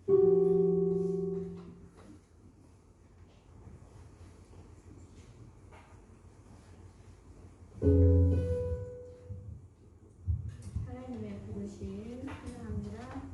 하나님의 부르심 찬양합니다.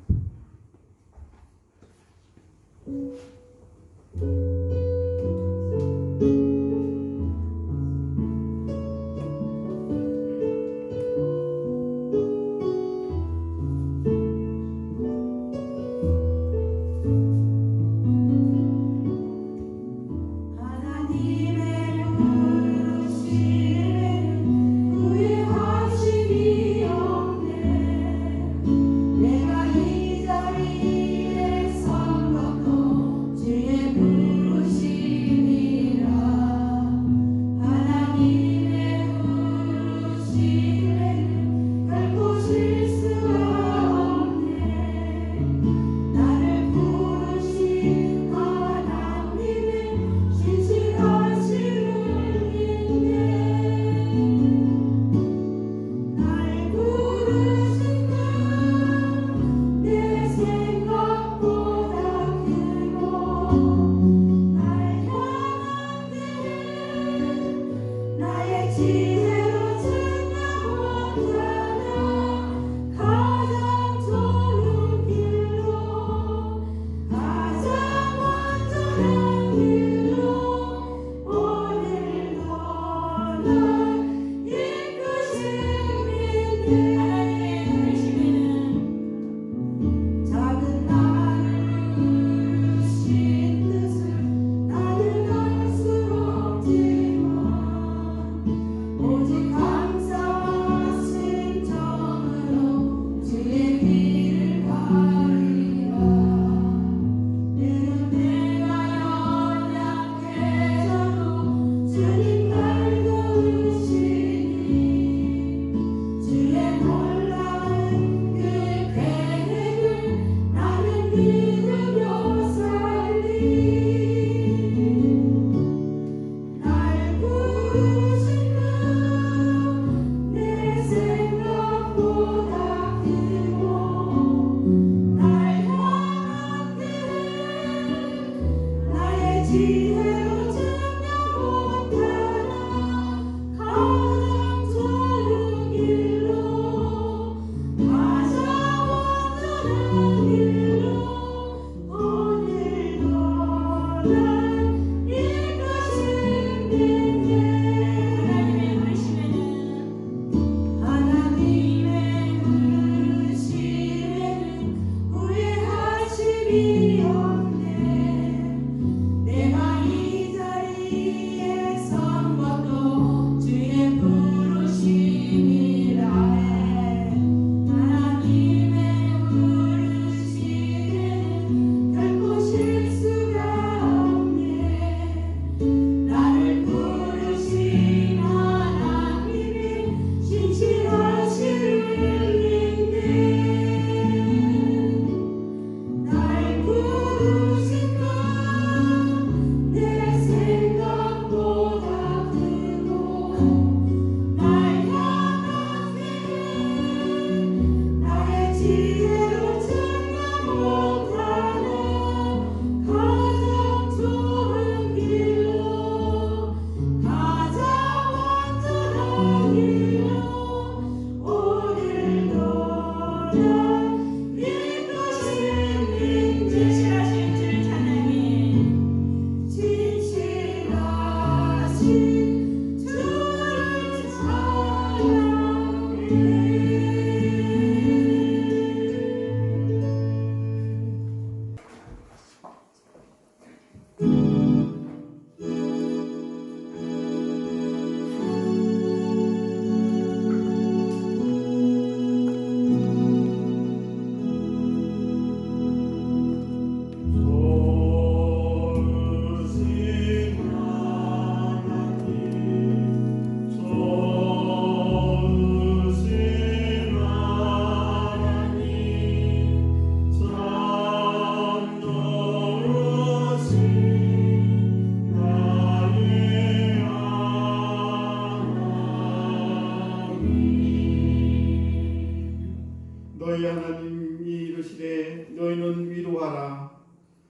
너희 하나님 이르시되 너희는 위로하라.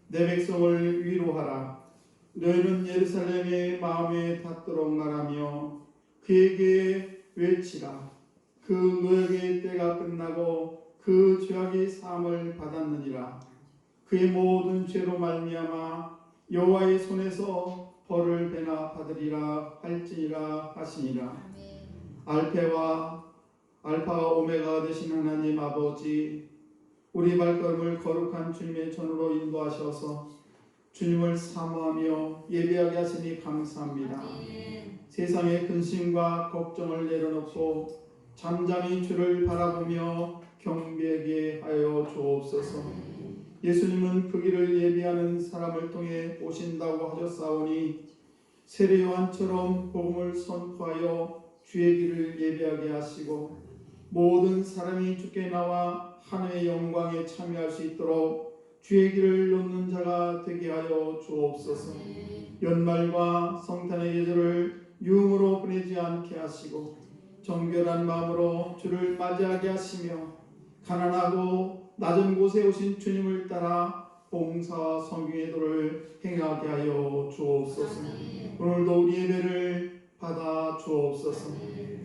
내 백성을 위로하라. 너희는 예루살렘의 마음에 닿도록 말하며 그에게 외치라. 그 노역의 때가 끝나고 그 죄악이 사함을 받았느니라. 그의 모든 죄로 말미암아 여호와의 손에서 벌을 배나 받으리라 할지니라 하시니라. 알파와 오메가 되신 하나님 아버지, 우리 발걸음을 거룩한 주님의 전으로 인도하셔서 주님을 사모하며 예배하게 하시니 감사합니다. 세상의 근심과 걱정을 내려놓고 잠잠히 주를 바라보며 경배하게 하여 주옵소서. 예수님은 그 길을 예비하는 사람을 통해 오신다고 하셨사오니 세례 요한처럼 복음을 선포하여 주의 길을 예비하게 하시고 모든 사람이 주께 나와 하나님의 영광에 참여할 수 있도록 주의 길을 놓는 자가 되게 하여 주옵소서. 연말과 성탄의 계절을 유흥으로 보내지 않게 하시고 정결한 마음으로 주를 맞이하게 하시며 가난하고 낮은 곳에 오신 주님을 따라 봉사와 성경의 도를 행하게 하여 주옵소서. 오늘도 우리 예배를 받아 주옵소서.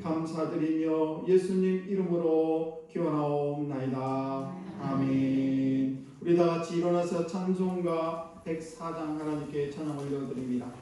감사드리며 예수님 이름으로 기원하옵나이다. 아멘. 우리 다 같이 일어나서 찬송가 104장 하나님께 찬양 올려드립니다.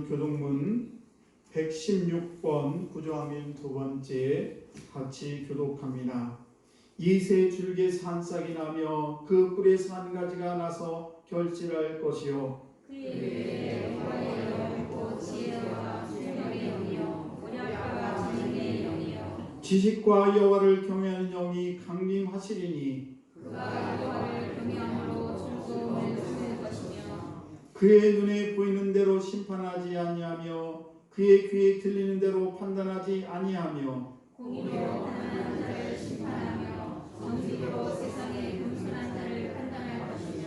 교독문 116번 구조화면 두 번째 같이 교독합니다. 이새 줄기에 산싹이 나며 그 뿔에서 한 가지가 나서 결실할 것이요 그의 영광의 곧 지혜와 주님의 영이요 언약과 진리의 영이요 지식과 여호와를 경외하는 영이 강림하시리니 그가 여호와를 경외함으로 즐거움을 주는 것이며 그의 눈에 보이는 대로 심판하지 아니하며 그의 귀에 들리는 대로 판단하지 아니하며 공의로 가난한 자를 심판하며 정직으로 세상의 금순한 자를 판단할 것이며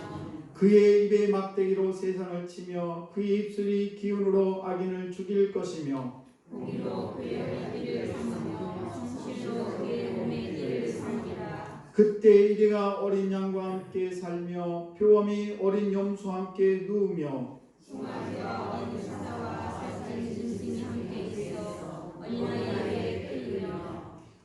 그의 입에 막대기로 세상을 치며 그의 입술이 기운으로 악인을 죽일 것이며 공의로 그의 길을 삼으며 성실로 그의 몸의 길을 삼으리라. 그때 이리가 어린 양과 함께 살며 표범이 어린 염소와 함께 누우며 송아지와 어린 사자와 살찐 짐승이 함께 있어 어린아이에게 끌리며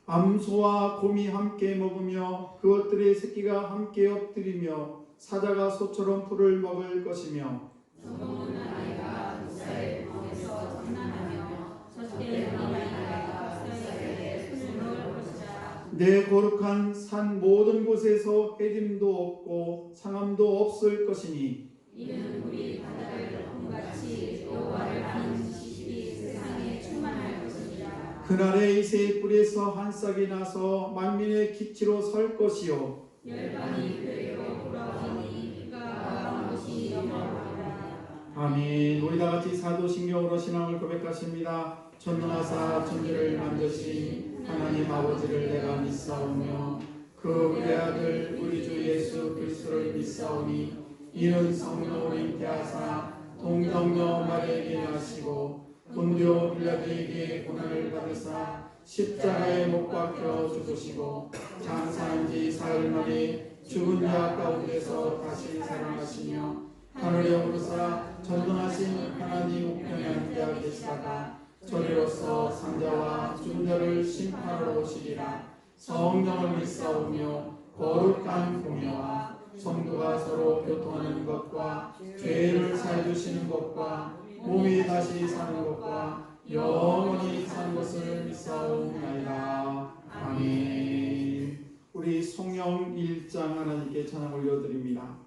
암소와 곰이 함께 먹으며 그것들의 새끼가 함께 엎드리며 사자가 소처럼 풀을 먹을 것이며 정없는 아이가 독사의 구멍에서 장난하며 젖게 어린아이가 독사에게 손을 넣을 것이라. 내 거룩한 산 모든 곳에서 해림도 없고 상함도 없을 것이니 이는 우리 바다를 봄같이 여호와를 아는 지식이 세상에 충만할 것이라. 그날에 이새의 뿔에서 한 싹이 나서 만민의 기치로 설 것이요 열방이 그에게로 돌아오니 그가 거한 곳이 영원하리라. 아멘. 우리 다 같이 사도신경으로 신앙을 고백하십니다. 전능하사 천지를 만드신 하나님 아버지를 내가 믿사오며 그 외아들 우리 주 예수 그리스도를 믿사오니 이는 성령으로 잉태하사 동정녀 마리아에게 나시고 본디오 빌라도에게 고난을 받으사 십자가에 못 박혀 죽으시고 장사한 지 사흘 만에 죽은 자 가운데서 다시 살아나시며 하늘에 오르사 전능하신 하나님 우편에 앉아 계시다가 저리로서 산자와 죽은 자를 심판하러 오시리라. 성령을 믿사오며 거룩한 공예와 성도가 서로 교통하는 것과 죄를 사해 주시는 것과 몸이 다시 사는 것과 영원히 사는 것을 믿사옵나이다. 아멘. 우리 성령 1장 하나님께 찬양 올려드립니다.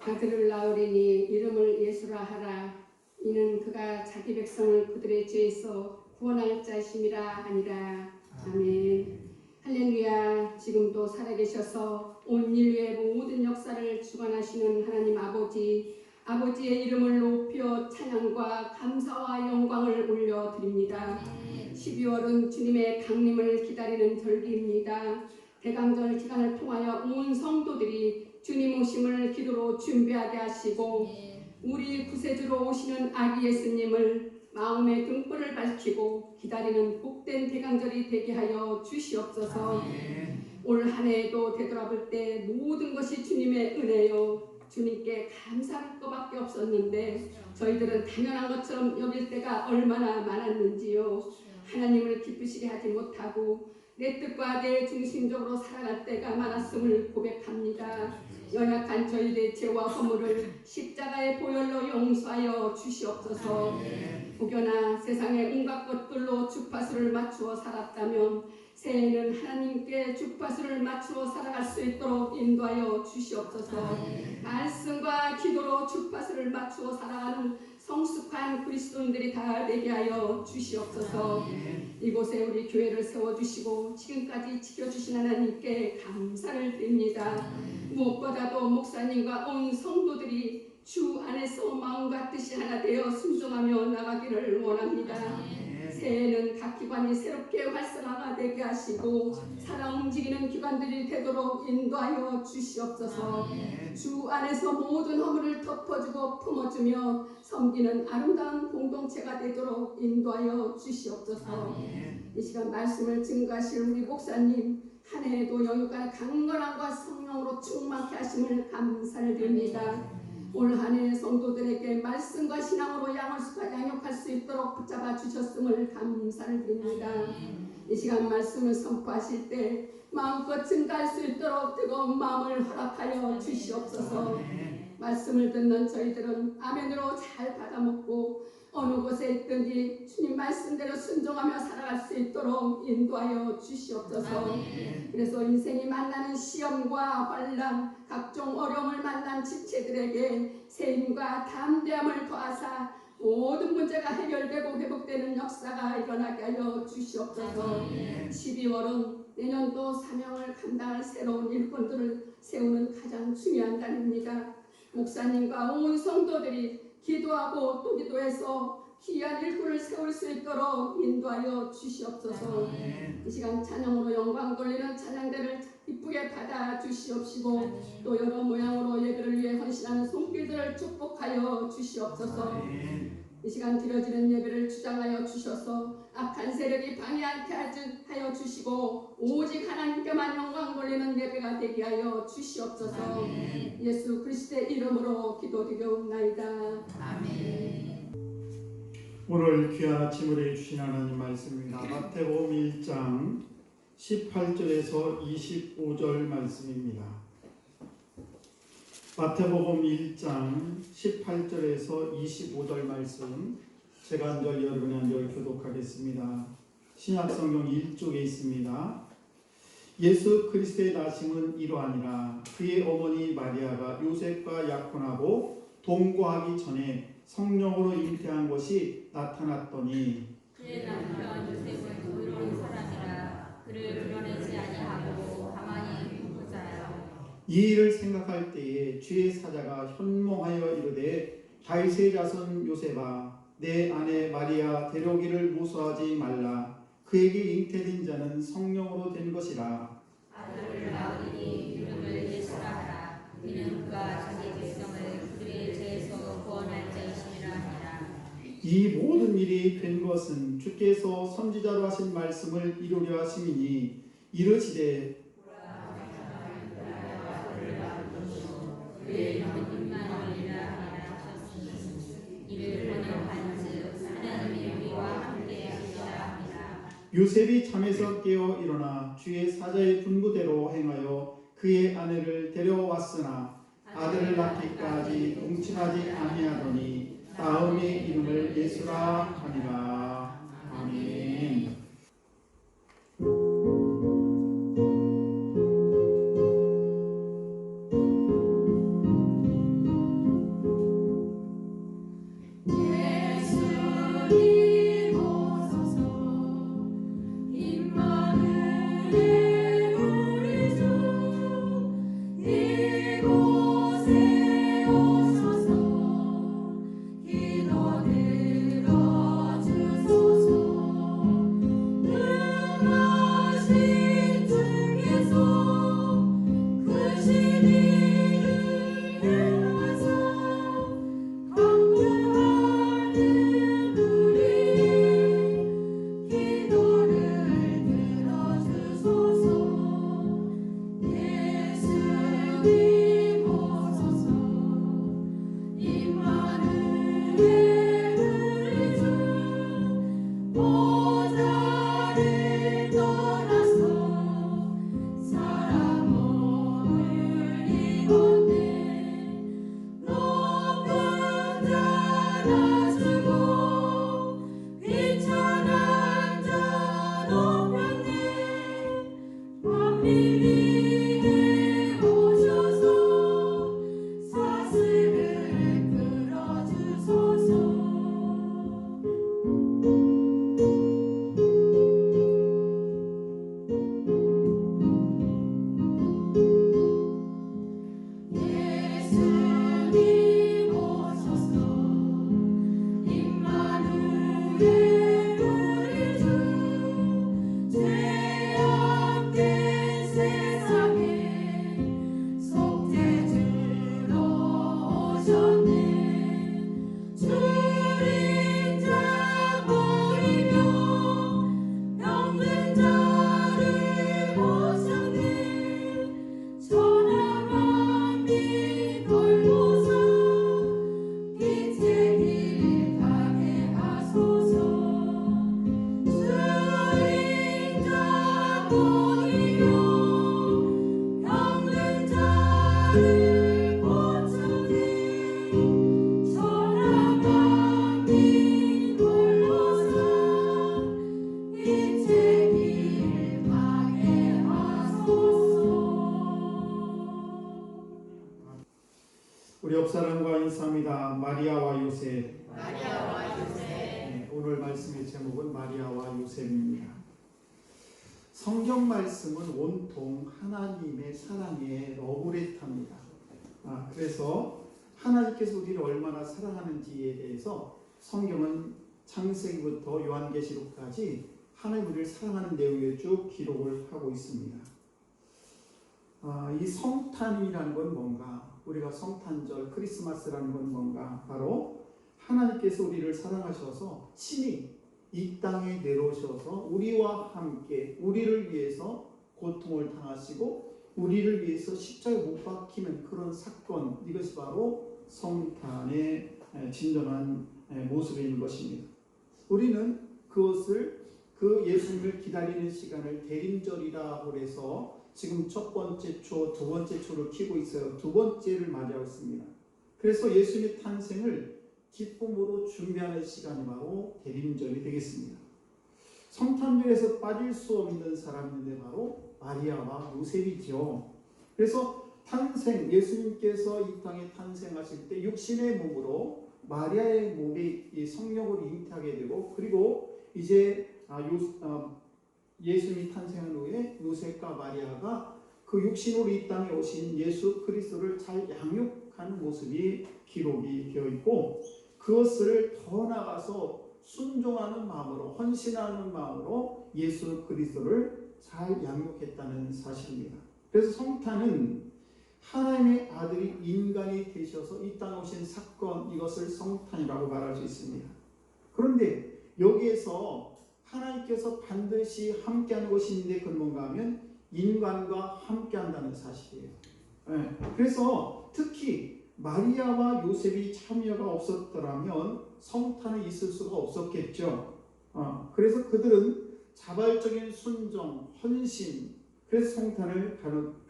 아들을 낳으리니 이름을 예수라 하라. 이는 그가 자기 백성을 그들의 죄에서 구원할 자심이라 하니라. 아멘. 할렐루야. 지금도 살아계셔서 온 인류의 모든 역사를 주관하시는 하나님 아버지의 이름을 높여 찬양과 감사와 영광을 올려드립니다. 12월은 주님의 강림을 기다리는 절기입니다. 대강절 기간을 통하여 온 성도들이 주님 오심을 기도로 준비하게 하시고 우리 구세주로 오시는 아기 예수님을 마음의 등불을 밝히고 기다리는 복된 대강절이 되게 하여 주시옵소서. 올 한 해에도 되돌아볼 때 모든 것이 주님의 은혜요 주님께 감사할 것밖에 없었는데 저희들은 당연한 것처럼 여길 때가 얼마나 많았는지요. 하나님을 기쁘시게 하지 못하고 내 뜻과 내 중심적으로 살아갈 때가 많았음을 고백합니다. 연약한 저희들의 죄와 허물을 십자가의 보혈로 용서하여 주시옵소서. 혹여나 세상의 온갖 것들로 주파수를 맞추어 살았다면 새해에는 하나님께 주파수를 맞추어 살아갈 수 있도록 인도하여 주시옵소서. 말씀과 기도로 주파수를 맞추어 살아가는 성숙한 그리스도인들이 다 되게 하여 주시옵소서. 이곳에 우리 교회를 세워주시고 지금까지 지켜주신 하나님께 감사를 드립니다. 무엇보다도 목사님과 온 성도들이 주 안에서 마음과 뜻이 하나 되어 순종하며 나가기를 원합니다. 새해에는 각 기관이 새롭게 활성화가 되게 하시고 살아 움직이는 기관들이 되도록 인도하여 주시옵소서. 주 안에서 모든 허물을 덮어주고 품어주며 섬기는 아름다운 공동체가 되도록 인도하여 주시옵소서. 이 시간 말씀을 증거하실 우리 목사님 한 해에도 여유가 강건함과 성령으로 충만케 하심을 감사를 드립니다. 올 한 해 성도들에게 말씀과 신앙으로 양육할 수 있도록 붙잡아 주셨음을 감사를 드립니다. 이 시간 말씀을 선포하실 때 마음껏 증가할 수 있도록 뜨거운 마음을 허락하여 주시옵소서. 말씀을 듣는 저희들은 아멘으로 잘 받아먹고 어느 곳에 있든지 주님 말씀대로 순종하며 살아갈 수 있도록 인도하여 주시옵소서. 그래서 인생이 만나는 시험과 환난, 각종 어려움을 만난 지체들에게 세임과 담대함을 더하사 모든 문제가 해결되고 회복되는 역사가 일어나게 하여 주시옵소서. 12월은 내년도 사명을 감당할 새로운 일꾼들을 세우는 가장 중요한 달입니다. 목사님과 온 성도들이 기도하고 또 기도해서 귀한 일꾼을 세울 수 있도록 인도하여 주시옵소서. 이 시간 찬양으로 영광 돌리는 찬양대를 기쁘게 받아 주시옵시고 또 여러 모양으로 예배를 위해 헌신하는 손길들을 축복하여 주시옵소서. 이 시간 드려지는 예배를 주장하여 주셔서 악한 세력이 방해하게 하여 주시고 오직 하나님께만 영광 돌리는 예배가 되게 하여 주시옵소서. 예수 그리스도의 이름으로 기도드리옵나이다. 아멘. 오늘 귀한 아침을 해주신 하나님 말씀입니다. 마태복음 1장 18절에서 25절 말씀입니다. 마태복음 1장 18절에서 25절 말씀, 제가 한 절 여러분이 한 절 교독하겠습니다. 신약성경 1쪽에 있습니다. 예수 그리스도의 나심은 이러하니라. 그의 어머니 마리아가 요셉과 약혼하고 동거하기 전에 성령으로 잉태한 것이 나타났더니 그의 남편 요셉은 의로운 사람이라 그를 드러내지 아니하고 가만히 부부자요. 이 일을 생각할 때에 주의 사자가 현몽하여 이르되 다윗의 자손 요셉아 내 아내 마리아 데려오기를 무서워하지 말라. 그에게 잉태된 자는 성령으로 된 것이라. 아들을 낳으리니 이름을 예수라 하라. 이는 그가 자기 백성을 그들의 죄에서 구원할 자이심이라 하니라. 이 모든 일이 된 것은 주께서 선지자로 하신 말씀을 이루려 하심이니 이르시되 그의 임마누엘이라 하라 하셨으니 이를 번역한즉 하나님이 우리와 함께 하시리라 하니라. 요셉이 잠에서 깨어 일어나 주의 사자의 분부대로 행하여 그의 아내를 데려왔으나 아들을 낳기까지 동침하지 아니하더니 다음의 이름을 예수라 하니라. 아멘. 이곳에 오셔서 기도 들어주시옵소서. 감사합니다. 마리아와 요셉. 마리아와 요셉. 네, 오늘 말씀의 제목은 마리아와 요셉입니다. 성경 말씀은 온통 하나님의 사랑의 러브레터입니다. 그래서 하나님께서 우리를 얼마나 사랑하는지에 대해서 성경은 창세기부터 요한계시록까지 하나님 우리를 사랑하는 내용에 쭉 기록을 하고 있습니다. 이 성탄이라는 건 뭔가? 우리가 성탄절, 크리스마스라는 건 뭔가? 바로 하나님께서 우리를 사랑하셔서 친히 이 땅에 내려오셔서 우리와 함께 우리를 위해서 고통을 당하시고 우리를 위해서 십자가에 못 박히는 그런 사건, 이것이 바로 성탄의 진정한 모습인 것입니다. 우리는 그것을 그 예수님을 기다리는 시간을 대림절이라고 해서 지금 첫 번째 초, 두 번째 초를 키고 있어요. 두 번째를 맞이하고 있습니다. 그래서 예수님의 탄생을 기쁨으로 준비하는 시간이 바로 대림절이 되겠습니다. 성탄절에서 빠질 수 없는 사람인데 바로 마리아와 요셉이죠. 그래서 탄생, 예수님께서 이 땅에 탄생하실 때 육신의 몸으로 마리아의 몸에 이 성령으로 잉태하게 되고, 그리고 이제 예수님이 탄생한 후에 요셉과 마리아가 그 육신으로 이 땅에 오신 예수 그리스도를 잘 양육하는 모습이 기록이 되어 있고, 그것을 더 나아가서 순종하는 마음으로, 헌신하는 마음으로 예수 그리스도를 잘 양육했다는 사실입니다. 그래서 성탄은 하나님의 아들이 인간이 되셔서 이 땅에 오신 사건, 이것을 성탄이라고 말할 수 있습니다. 그런데 여기에서 하나님께서 반드시 함께하는 것이 있는데 그건 뭔가 하면 인간과 함께한다는 사실이에요. 그래서 특히 마리아와 요셉이 참여가 없었더라면 성탄이 있을 수가 없었겠죠. 그래서 그들은 자발적인 순종, 헌신, 그래서 성탄을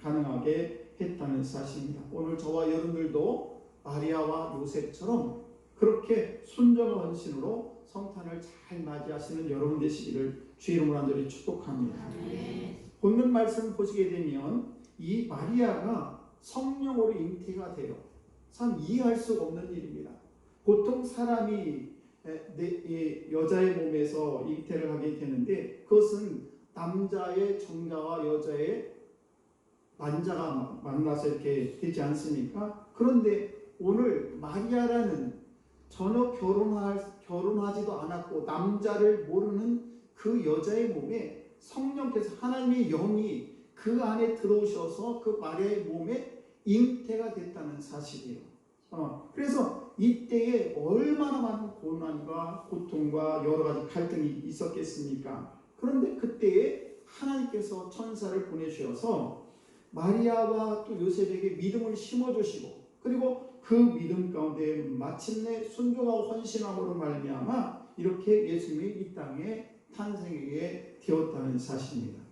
가능하게 했다는 사실입니다. 오늘 저와 여러분들도 마리아와 요셉처럼 그렇게 순종과 헌신으로 성탄을 잘 맞이하시는 여러분 되시기를 주의 이름으로 간절히 축복합니다. 본문 말씀 보시게 되면 이 마리아가 성령으로 잉태가 돼요. 참 이해할 수 없는 일입니다. 보통 사람이 여자의 몸에서 잉태를 하게 되는데 그것은 남자의 정자와 여자의 만자가 만나서 이렇게 되지 않습니까? 그런데 오늘 마리아라는 전혀 결혼하지도 않았고 남자를 모르는 그 여자의 몸에 성령께서, 하나님의 영이 그 안에 들어오셔서 그 마리아의 몸에 잉태가 됐다는 사실이에요. 그래서 이때에 얼마나 많은 고난과 고통과 여러 가지 갈등이 있었겠습니까? 그런데 그때에 하나님께서 천사를 보내주셔서 마리아와 또 요셉에게 믿음을 심어주시고, 그리고 그 믿음 가운데 마침내 순종하고 헌신함으로 말미암아 이렇게 예수님이 이 땅에 탄생하게 되었다는 사실입니다.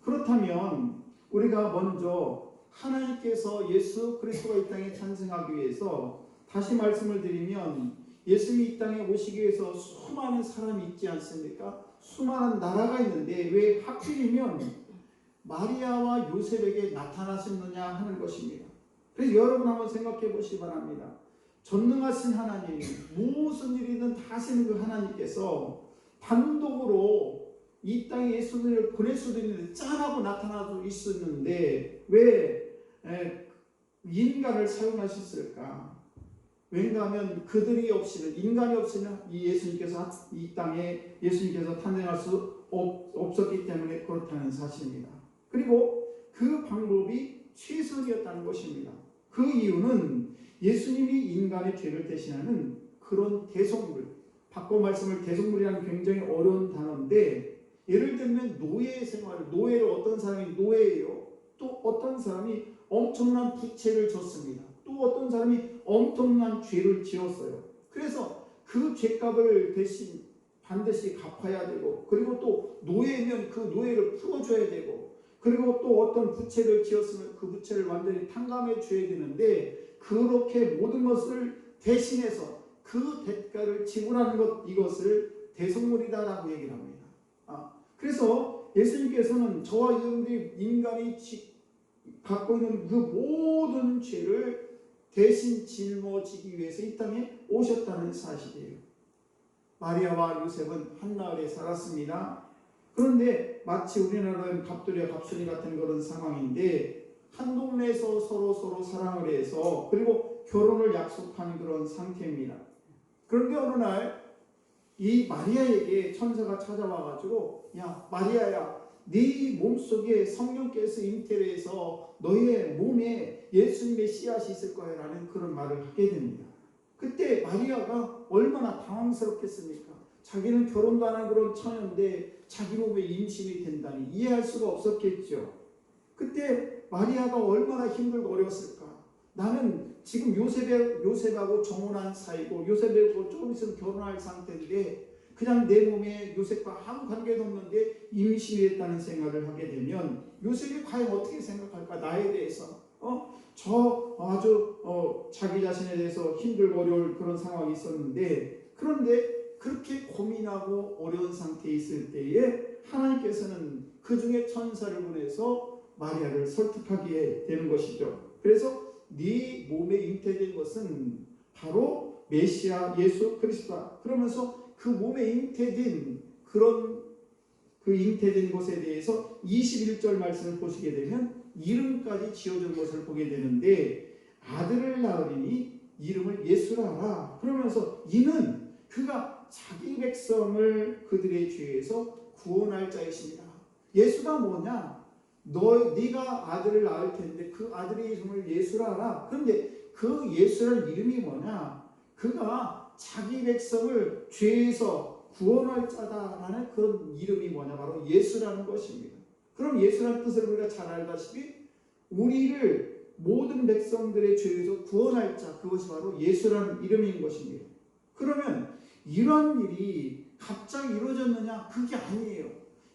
그렇다면 우리가 먼저 하나님께서 예수 그리스도가 이 땅에 탄생하기 위해서, 다시 말씀을 드리면 예수님이 이 땅에 오시기 위해서 수많은 사람이 있지 않습니까? 수많은 나라가 있는데 왜 하필이면 마리아와 요셉에게 나타나셨느냐 하는 것입니다. 그래서 여러분 한번 생각해 보시기 바랍니다. 전능하신 하나님, 무슨 일이든 다 하시는 그 하나님께서 단독으로 이 땅에 예수님을 보낼 수도 있는데 짠하고 나타나도 있었는데 왜 인간을 사용하셨을까? 왠가 하면 그들이 없이는, 인간이 없이는 이 예수님께서 이 땅에 예수님께서 탄생할 수 없었기 때문에 그렇다는 사실입니다. 그리고 그 방법이 최선이었다는 것입니다. 그 이유는 예수님이 인간의 죄를 대신하는 그런 대속물, 바꿔 말씀을 대속물이라는 굉장히 어려운 단어인데, 예를 들면 노예 생활을, 노예를 어떤 사람이 노예예요. 또 어떤 사람이 엄청난 부채를 졌습니다. 또 어떤 사람이 엄청난 죄를 지었어요. 그래서 그 죄값을 대신 반드시 갚아야 되고, 그리고 또 노예면 그 노예를 풀어줘야 되고, 그리고 또 어떤 부채를 지었으면 그 부채를 완전히 탕감해 줘야 되는데, 그렇게 모든 것을 대신해서 그 대가를 지불하는 것, 이것을 대속물이다라고 얘기를 합니다. 그래서 예수님께서는 저와 여러분들이 인간이 갖고 있는 그 모든 죄를 대신 짊어지기 위해서 이 땅에 오셨다는 사실이에요. 마리아와 요셉은 한나을에 살았습니다. 그런데 마치 우리나라는 갑돌이와 갑순이 같은 그런 상황인데 한 동네에서 서로 사랑을 해서 그리고 결혼을 약속한 그런 상태입니다. 그런데 어느 날 이 마리아에게 천사가 찾아와가지고 야 마리아야, 네 몸속에 성령께서 잉태를 해서 너의 몸에 예수님의 씨앗이 있을 거야 라는 그런 말을 하게 됩니다. 그때 마리아가 얼마나 당황스럽겠습니까? 자기는 결혼도 안 한 그런 처녀인데 자기 몸에 임신이 된다니 이해할 수가 없었겠죠. 그때 마리아가 얼마나 힘들고 어려웠을까? 나는 지금 요셉하고 정혼한 사이고 요셉하고 조금 있으면 결혼할 상태인데 그냥 내 몸에 요셉과 아무 관계도 없는데 임신이 됐다는 생각을 하게 되면 요셉이 과연 어떻게 생각할까? 나에 대해서 저 아주 자기 자신에 대해서 힘들고 어려울 그런 상황이 있었는데, 그런데 그렇게 고민하고 어려운 상태에 있을 때에 하나님께서는 그 중에 천사를 보내서 마리아를 설득하게 되는 것이죠. 그래서 네 몸에 잉태된 것은 바로 메시아 예수 그리스도다. 그러면서 그 몸에 잉태된 그 잉태된 것에 대해서 21절 말씀을 보시게 되면 이름까지 지어준 것을 보게 되는데 아들을 낳으리니 이름을 예수라 하라. 그러면서 이는 그가 자기 백성을 그들의 죄에서 구원할 자이십니다. 예수가 뭐냐? 네가 아들을 낳을 텐데 그 아들의 이름을 예수라 하라. 그런데 그 예수라는 이름이 뭐냐? 그가 자기 백성을 죄에서 구원할 자다라는 그런 이름이 뭐냐? 바로 예수라는 것입니다. 그럼 예수라는 뜻을 우리가 잘 알다시피 우리를 모든 백성들의 죄에서 구원할 자, 그것이 바로 예수라는 이름인 것입니다. 그러면 이런 일이 갑자기 이루어졌느냐? 그게 아니에요.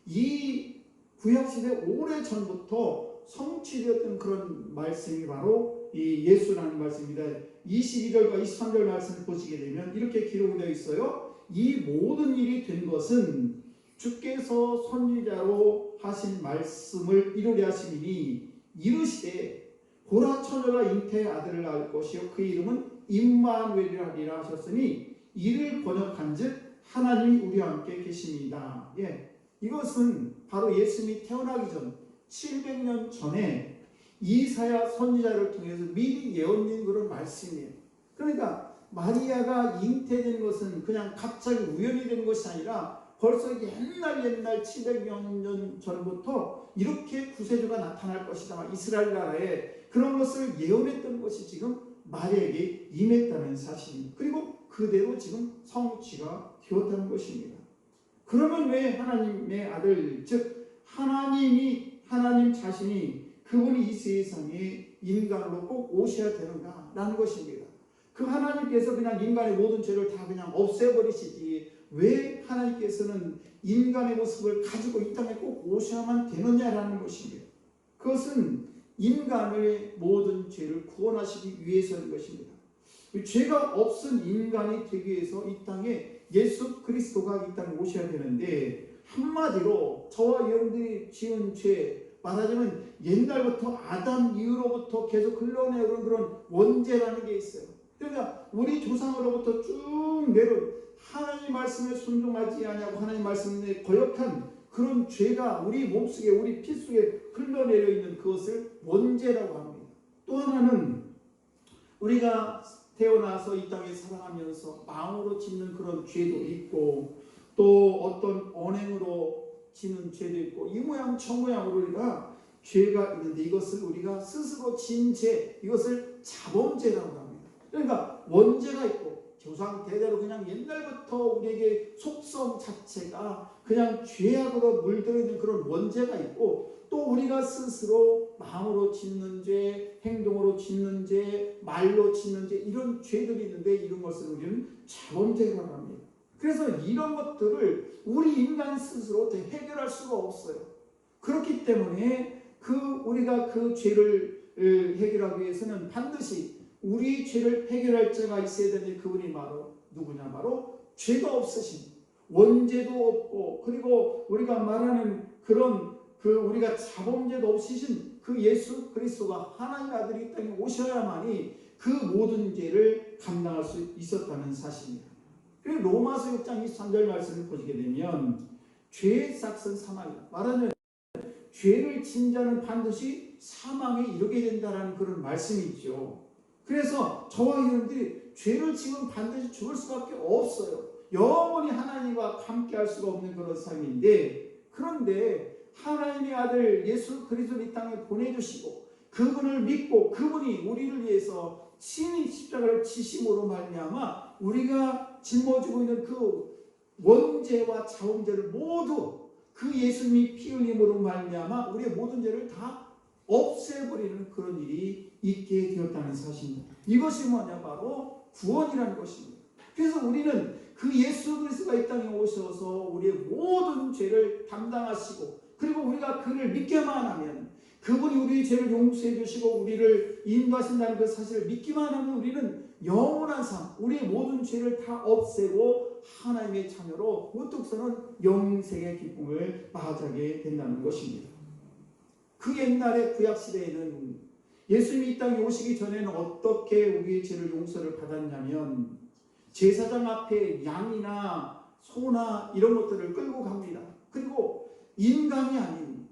이 구약시대 오래전부터 성취되었던 그런 말씀이 바로 이 예수라는 말씀입니다. 22절과 23절 말씀을 보시게 되면 이렇게 기록되어 있어요. 이 모든 일이 된 것은 주께서 선지자로 하신 말씀을 이루려 하심이니 이르시되 보라 처녀가 잉태의 아들을 낳을 것이요 그 이름은 임마누엘이라 하리라 하셨으니 이를 번역한즉 하나님이 우리와 함께 계십니다. 이것은 바로 예수님이 태어나기 전 700년 전에 이사야 선지자를 통해서 미리 예언된 그런 말씀이에요. 그러니까 마리아가 잉태된 것은 그냥 갑자기 우연히 된 것이 아니라 벌써 옛날 700여 년 전부터 이렇게 구세주가 나타날 것이다. 이스라엘 나라에 그런 것을 예언했던 것이 지금 마리아에게 임했다는 사실입니다. 그리고 그대로 지금 성취가 되었다는 것입니다. 그러면 왜 하나님의 아들, 즉 하나님 자신이 그분이 이 세상에 인간으로 꼭 오셔야 되는가라는 것입니다. 그 하나님께서 그냥 인간의 모든 죄를 다 그냥 없애버리시지 왜 하나님께서는 인간의 모습을 가지고 이 땅에 꼭 오셔야만 되느냐라는 것입니다. 그것은 인간의 모든 죄를 구원하시기 위해서인 것입니다. 죄가 없은 인간이 되기 위해서 이 땅에 예수 그리스도가 이 땅에 오셔야 되는데, 한마디로 저와 여러분들이 지은 죄, 말하자면 옛날부터 아담 이후로부터 계속 흘러내오는 그런 원죄라는 게 있어요. 그러니까 우리 조상으로부터 쭉 내려온 하나님 말씀에 순종하지 아니하고 하나님 말씀에 거역한 그런 죄가 우리 몸속에 우리 피 속에 흘러내려 있는 그것을 원죄라고 합니다. 또 하나는 우리가 태어나서 이 땅에 살아가면서 마음으로 짓는 그런 죄도 있고 또 어떤 언행으로 짓는 죄도 있고 이 모양 저 모양으로 우리가 죄가 있는데 이것을 우리가 스스로 지은 죄, 이것을 자범죄라고 합니다. 그러니까 원죄가 있고 조상 대대로 그냥 옛날부터 우리에게 속성 자체가 그냥 죄악으로 물들어 있는 그런 원죄가 있고 또 우리가 스스로 마음으로 짓는 죄, 행동으로 짓는 죄, 말로 짓는 죄 이런 죄들이 있는데 이런 것을 우리는 자범죄라고 합니다. 그래서 이런 것들을 우리 인간 스스로 어떻게 해결할 수가 없어요. 그렇기 때문에 우리가 그 죄를 해결하기 위해서는 반드시 우리 죄를 해결할 자가 있어야 되는데 그분이 바로 누구냐? 바로 죄가 없으신, 원죄도 없고 그리고 우리가 말하는 그런 우리가 자범죄도 없으신 그 예수 그리스도가 하나님의 아들이 이 땅에 오셔야만이 그 모든 죄를 감당할 수 있었다는 사실입니다. 그리고 로마서 6장 23절 말씀을 보시게 되면 죄의 삭은 사망이다. 말하자면 죄를 진 자는 반드시 사망에 이르게 된다는 그런 말씀이 있죠. 그래서 저와 여러분들이 죄를 지면 반드시 죽을 수밖에 없어요. 영원히 하나님과 함께 할 수가 없는 그런 삶인데, 그런데 하나님의 아들 예수 그리스도를 이 땅에 보내주시고 그분을 믿고 그분이 우리를 위해서 친히 십자가를 지심으로 말미암아 우리가 짊어지고 있는 그 원죄와 자원죄를 모두 그 예수님이 피 흘림으로 말미암아 우리의 모든 죄를 다 없애버리는 그런 일이 있게 되었다는 사실입니다. 이것이 뭐냐? 바로 구원이라는 것입니다. 그래서 우리는 그 예수 그리스도가 이 땅에 오셔서 우리의 모든 죄를 담당하시고, 그리고 우리가 그를 믿기만 하면, 그분이 우리의 죄를 용서해 주시고 우리를 인도하신다는 그 사실을 믿기만 하면 우리는 영원한 삶, 우리의 모든 죄를 다 없애고 하나님의 자녀로 우뚝서는 영생의 기쁨을 맞이하게 된다는 것입니다. 그 옛날의 구약시대에는 예수님이 이 땅에 오시기 전에는 어떻게 우리의 죄를 용서를 받았냐면, 제사장 앞에 양이나 소나 이런 것들을 끌고 갑니다. 그리고 인간이 아닌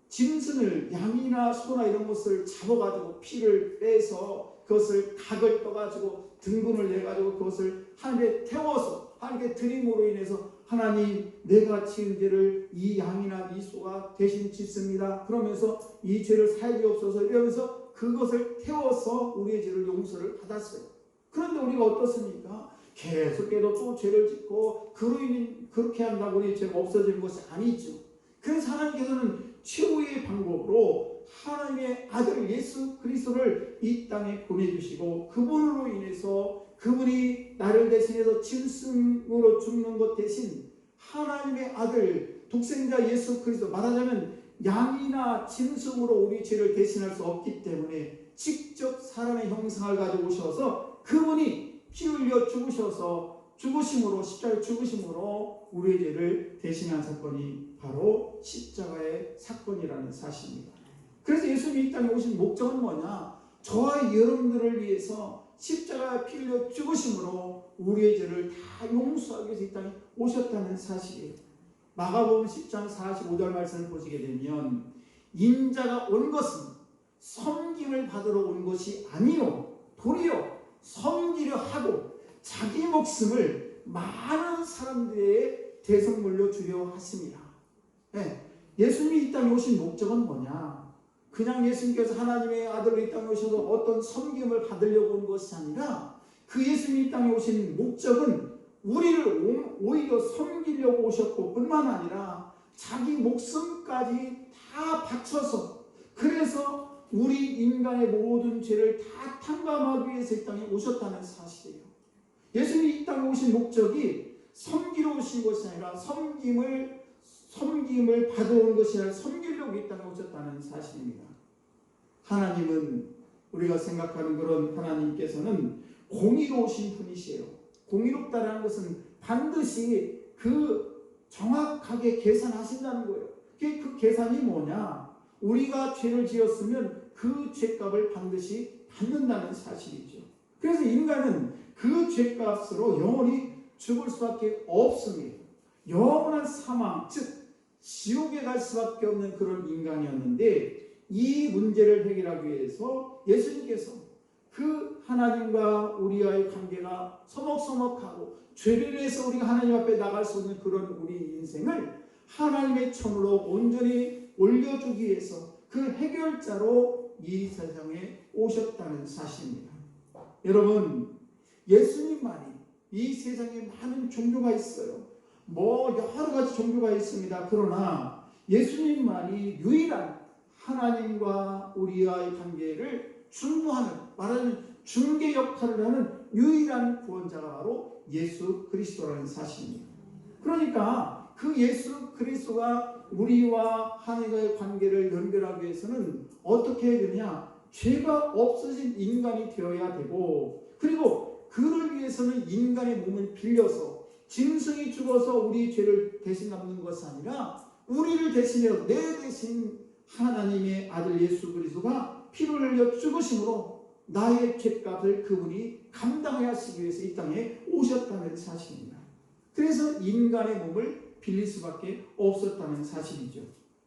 짐승을, 양이나 소나 이런 것을 잡아가지고 피를 빼서 그것을 닭을 떠가지고 등분을 내가지고 그것을 하늘에 태워서 하나님께 드림으로 인해서 하나님, 내가 지은 죄를 이 양이나 이 소가 대신 짓습니다. 그러면서 이 죄를 사하옵소서 이러면서 그것을 태워서 우리의 죄를 용서를 받았어요. 그런데 우리가 어떻습니까? 계속해서 또 죄를 짓고 그로 인해 그렇게 한다고 우리의 죄가 없어지는 것이 아니죠. 그래서 하나님께서는 최후의 방법으로 하나님의 아들 예수 그리스도를 이 땅에 보내주시고, 그분으로 인해서 그분이 나를 대신해서 짐승으로 죽는 것 대신 하나님의 아들 독생자 예수 그리스도, 말하자면 양이나 짐승으로 우리 죄를 대신할 수 없기 때문에 직접 사람의 형상을 가지고 오셔서 그분이 피 흘려 죽으셔서 죽으심으로, 십자가에 죽으심으로 우리의 죄를 대신한 사건이 바로 십자가의 사건이라는 사실입니다. 그래서 예수님이 이 땅에 오신 목적은 뭐냐? 저와 여러분들을 위해서 십자가에 피 흘려 죽으심으로 우리의 죄를 다 용서하기 위해서 이 땅에 오셨다는 사실이에요. 마가복음 10장 45절 말씀을 보시게 되면, 인자가 온 것은 섬김을 받으러 온 것이 아니요 도리어 섬기려 하고 자기 목숨을 많은 사람들의 대성물로 주려 하십니다. 네. 예수님이 이 땅에 오신 목적은 뭐냐? 그냥 예수님께서 하나님의 아들로 이 땅에 오셔서 어떤 섬김을 받으려고 온 것이 아니라, 그 예수님이 이 땅에 오신 목적은 우리를 오히려 섬기려고 오셨고 뿐만 아니라 자기 목숨까지 다 바쳐서, 그래서 우리 인간의 모든 죄를 다 탕감하기 위해서 이 땅에 오셨다는 사실이에요. 예수님이 이 땅에 오신 목적이 섬기러 오신 것이 아니라 섬김을 받아오는 것이 아니라 섬기려고 이 땅에 오셨다는 사실입니다. 하나님은, 우리가 생각하는 그런 하나님께서는 공의로우신 분이시에요. 공의롭다라는 것은 반드시 그 정확하게 계산하신다는 거예요. 그 계산이 뭐냐? 우리가 죄를 지었으면 그 죄값을 반드시 받는다는 사실이죠. 그래서 인간은 그 죄값으로 영원히 죽을 수밖에 없습니다. 영원한 사망, 즉 지옥에 갈 수밖에 없는 그런 인간이었는데, 이 문제를 해결하기 위해서 예수님께서 그 하나님과 우리와의 관계가 서먹서먹하고 죄를 해서 우리가 하나님 앞에 나갈 수 없는 그런 우리 인생을 하나님의 처음으로 온전히 올려주기 위해서 그 해결자로 이 세상에 오셨다는 사실입니다. 여러분, 예수님만이, 이 세상에 많은 종교가 있어요. 여러 가지 종교가 있습니다. 그러나 예수님만이 유일한 하나님과 우리와의 관계를 중보하는, 말하자면 중개 역할을 하는 유일한 구원자가 바로 예수 그리스도라는 사실입니다. 그러니까 그 예수 그리스도가 우리와 하나님과의 관계를 연결하기 위해서는 어떻게 해야 되냐? 죄가 없어진 인간이 되어야 되고, 그리고 그를 위해서는 인간의 몸을 빌려서 짐승이 죽어서 우리 죄를 대신 갚는 것이 아니라 우리를 대신해서 내 대신 하나님의 아들 예수 그리스도가 피를 흘려 죽으심으로 나의 죄값을 그분이 감당하시기 위해서 이 땅에 오셨다는 사실입니다. 그래서 인간의 몸을 빌릴 수밖에 없었다는 사실이죠.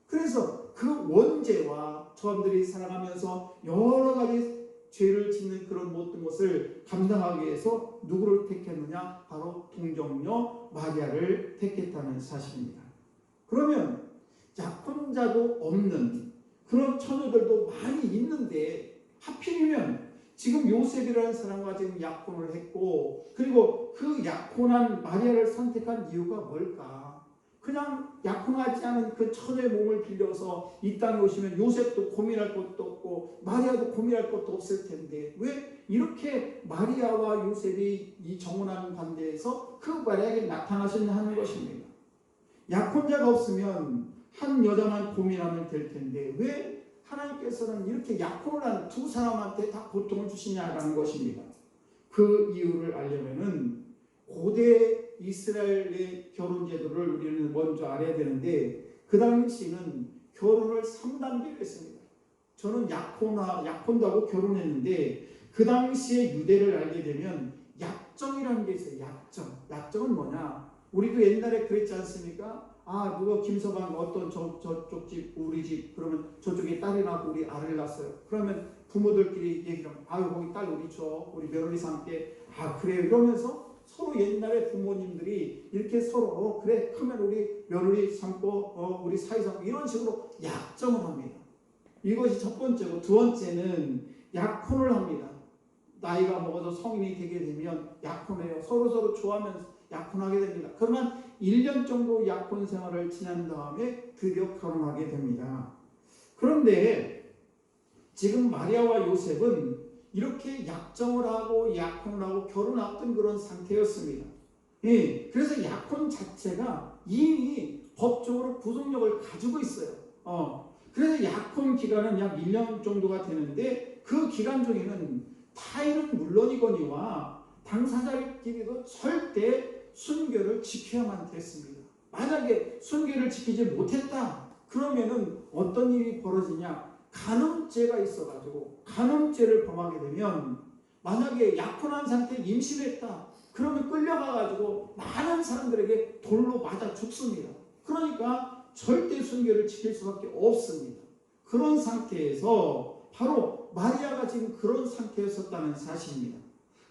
그래서 그 원죄와 저들이 살아가면서 여러 가지 죄를 짓는 그런 모든 것을 감당하기 위해서 누구를 택했느냐? 바로 동정녀 마리아를 택했다는 사실입니다. 그러면 약혼자도 없는 그런 처녀들도 많이 있는데 하필이면 지금 요셉이라는 사람과 지금 약혼을 했고, 그리고 그 약혼한 마리아를 선택한 이유가 뭘까? 그냥 약혼하지 않은 그 처녀의 몸을 빌려서 이 땅에 오시면 요셉도 고민할 것도 없고 마리아도 고민할 것도 없을 텐데 왜 이렇게 마리아와 요셉이 이 정혼하는 관계에서 그 마리아에게 나타나셨냐 하는 것입니다. 약혼자가 없으면 한 여자만 고민하면 될 텐데 왜 하나님께서는 이렇게 약혼을 한 두 사람한테 다 고통을 주시냐라는 것입니다. 그 이유를 알려면은 고대 이스라엘의 결혼 제도를 우리는 먼저 알아야 되는데, 그 당시는 결혼을 3단계로 했습니다. 저는 약혼도 하고 결혼했는데 그 당시에 유대를 알게 되면 약정이라는 게 있어요. 약정은 뭐냐? 우리도 옛날에 그랬지 않습니까? 누가 김서방 어떤 저쪽 집 우리 집 그러면 저쪽에 딸이 나고 우리 아를 낳았어요. 그러면 부모들끼리 얘기하면 거기 딸 우리 줘, 우리 며느리 삼게. 그래요 이러면서 서로 옛날에 부모님들이 이렇게 서로 그래 크면 우리 며느리 삼고 우리 사이 삼고 이런 식으로 약정을 합니다. 이것이 첫 번째고, 두 번째는 약혼을 합니다. 나이가 먹어서 성인이 되게 되면 약혼해요. 서로 좋아하면서 약혼하게 됩니다. 그러면 1년 정도 약혼 생활을 지난 다음에 드디어 결혼하게 됩니다. 그런데 지금 마리아와 요셉은 이렇게 약정을 하고 약혼을 하고 결혼 앞둔 그런 상태였습니다. 그래서 약혼 자체가 이미 법적으로 구속력을 가지고 있어요. 그래서 약혼 기간은 약 1년 정도가 되는데 그 기간 중에는 타인은 물론이거니와 당사자끼리도 절대 순결을 지켜야만 됐습니다. 만약에 순결을 지키지 못했다 그러면은 어떤 일이 벌어지냐? 간음죄가 있어가지고 간음죄를 범하게 되면, 만약에 약혼한 상태에 임신했다 그러면 끌려가가지고 많은 사람들에게 돌로 맞아 죽습니다. 그러니까 절대 순결을 지킬 수밖에 없습니다. 그런 상태에서 바로 마리아가 지금 그런 상태였었다는 사실입니다.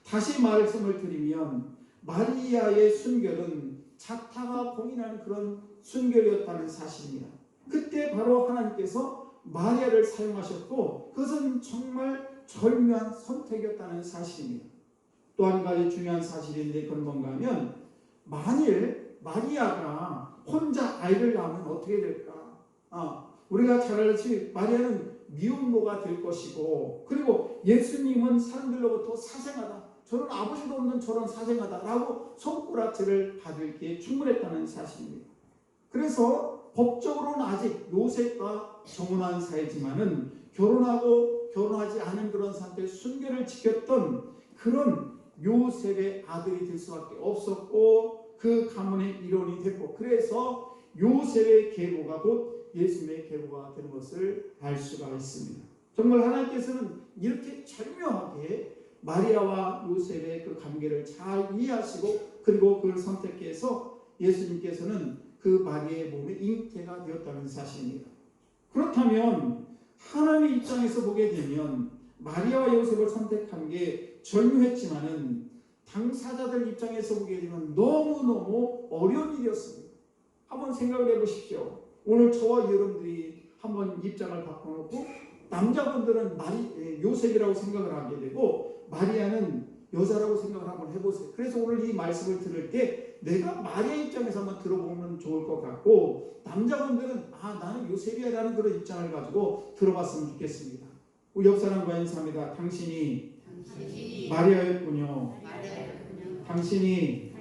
다시 말씀을 드리면 마리아의 순결은 자타가 공인하는 그런 순결이었다는 사실입니다. 그때 바로 하나님께서 마리아를 사용하셨고 그것은 정말 절묘한 선택이었다는 사실입니다. 또 한 가지 중요한 사실인데 그건 뭔가 하면, 만일 마리아가 혼자 아이를 낳으면 어떻게 될까? 우리가 잘 알듯이 마리아는 미혼모가 될 것이고, 그리고 예수님은 사람들로부터 사생하다, 저런 아버지도 없는 저런 사생하다라고 손가락질을 받을 게 충분했다는 사실입니다. 그래서 법적으로는 아직 요셉과 정혼한 사이지만은 결혼하고 결혼하지 않은 그런 상태에 순결을 지켰던 그런 요셉의 아들이 될 수밖에 없었고 그 가문의 일원이 됐고, 그래서 요셉의 계보가 곧 예수님의 계보가 되는 것을 알 수가 있습니다. 정말 하나님께서는 이렇게 절묘하게 마리아와 요셉의 그 관계를 잘 이해하시고 그리고 그걸 선택해서 예수님께서는 그 마리아의 몸에 잉태가 되었다는 사실입니다. 그렇다면 하나님의 입장에서 보게 되면 마리아와 요셉을 선택한 게 절묘했지만은 당사자들 입장에서 보게 되면 너무너무 어려운 일이었습니다. 한번 생각을 해보십시오. 오늘 저와 여러분들이 한번 입장을 바꿔놓고 남자분들은 요셉이라고 생각을 하게 되고 마리아는 여자라고 생각을 한번 해보세요. 그래서 오늘 이 말씀을 들을 때 내가 마리아 입장에서 한번 들어보면 좋을 것 같고, 남자분들은 나는 요셉이야라는 그런 입장을 가지고 들어봤으면 좋겠습니다. 우리 옆 사람과 인사합니다. 당신이 마리아였군요. 당신이